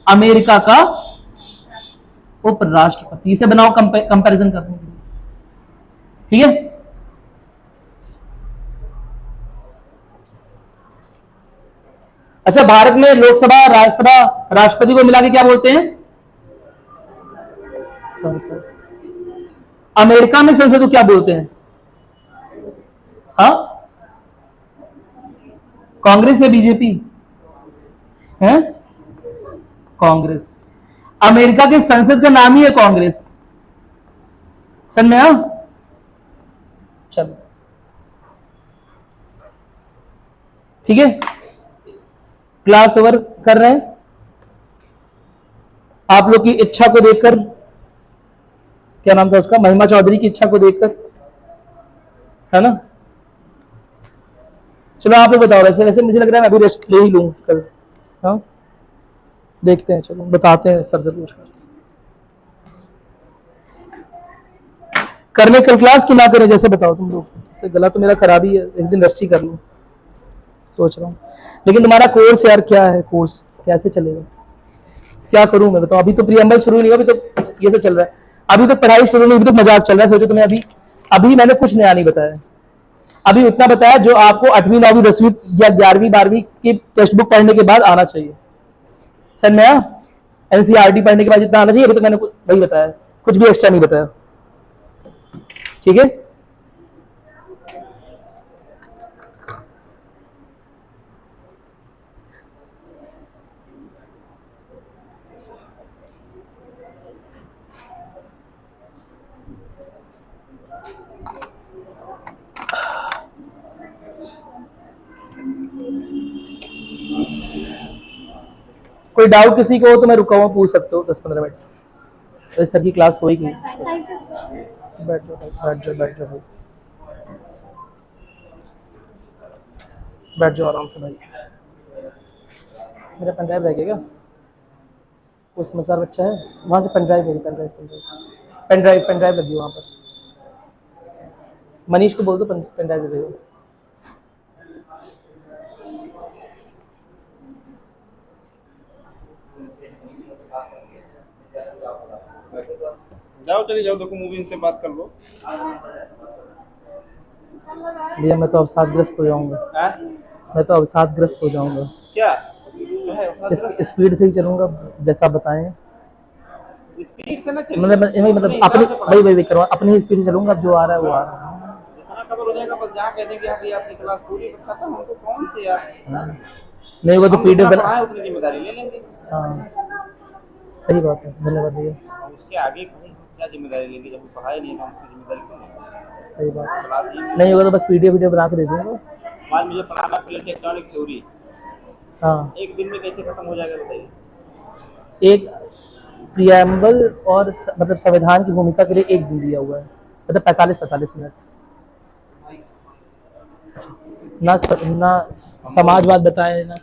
अमेरिका का उपराष्ट्रपति। इसे बनाओ कंपैरिजन करने के लिए, ठीक है। अच्छा, भारत में लोकसभा, राज्यसभा, राष्ट्रपति को मिला के क्या बोलते हैं? संसद। अमेरिका में संसद को क्या बोलते हैं? हाँ, कांग्रेस या बीजेपी है? कांग्रेस। अमेरिका के संसद का नाम ही है कांग्रेस। समझ में आया? चलो, ठीक है, क्लास ओवर कर रहे हैं। आप लोग की इच्छा को देखकर, क्या नाम था उसका, महिमा चौधरी की इच्छा को देखकर, है ना। चलो आप लोग बताओ, वैसे वैसे मुझे लग रहा है मैं अभी रेस्ट ले ही लूं कल। हाँ, देखते हैं, चलो बताते हैं सर से पूछकर। करने कल क्लास की ना करें, जैसे बताओ तुम लोग। जैसे गला तो मेरा खराब ही है, एक दिन रेस्ट ही कर लूं सोच रहा हूँ। लेकिन तुम्हारा कोर्स यार क्या है, कोर्स कैसे चलेगा, क्या करूं मैं बताओ। अभी तो प्रीएम्बल शुरू नहीं हुआ, अभी तो ये सब चल रहा है, अभी तो पढ़ाई शुरू नहीं, अभी तो मजाक चल रहा है। सोचो तुम्हें अभी मैंने कुछ नया नहीं बताया, अभी उतना बताया जो आपको 8वीं 9वीं 10वीं या 11वीं 12वीं की टेक्स्ट बुक पढ़ने के बाद आना चाहिए। सर नया एनसीईआरटी पढ़ने के बाद जितना आना चाहिए, अभी तो मैंने वही बताया, कुछ भी एक्स्ट्रा नहीं बताया, ठीक है। कोई डाउट किसी को हो तो मैं रुका हुआ पूछ सकते हो 10-15 मिनट। तो सर की क्लास हो ही गई। बैठ जाओ भाई, बैठ जाओ, बैठ जाओ भाई, बैठ जाओ आराम से भाई। मेरा पेन ड्राइव रह गया क्या? उसमें सर अच्छा है, वहाँ से पेन ड्राइव मेरी, pen drive, pen drive, pen drive लगी है वहाँ पर। मनीष को बोल दो पेन ड्राइव दे दो। जाओ, चली जाओ, देखो मूवी, इनसे बात कर लो। भैया मैं तो अवसादग्रस्त हो जाऊंगा, हाँ? मैं तो अवसादग्रस्त हो जाऊंगा। क्या क्या है अपना? स्पीड से ही चलूंगा जैसा आप बताएं। स्पीड से ना चलिए, मतलब अपने मतलब अपनी हिसाब से वही पढ़ाइए। वही वही करो, अपनी स्पीड से चलूंगा, जो आ रहा है वो आ रहा है। जितना कवर हो जाएगा बस, जहाँ कह देंगे अभी आपकी क्लास पूरी बस खत्म, हमको कौन से यार। हाँ। नहीं होगा तो हम पीडीएफ जितना बना। पढ़ाए उतनी जिम्मेदारी ले लेंगे। हाँ सही बात है, धन्यवाद भैया। और उसके आगे भाई हम क्या जिम्मेदारी लेंगे, जब हम पढ़ाए नहीं तो हम उसकी जिम्मेदारी क्यों लेंगे। सही बात है। क्लास ही नहीं होगा तो में बस पीडीएफ वीडियो बना के दे दूंगा। आज मुझे पढ़ाना प्लेट टेक्टोनिक थ्योरी, हाँ, एक दिन में कैसे खत्म हो जाएगा बताइए। एक प्रियम्बल और मतलब संविधान की भूमिका के लिए एक दिन दिया हुआ है, मतलब 45-45 मिनट। ना समाजवाद बताए ना,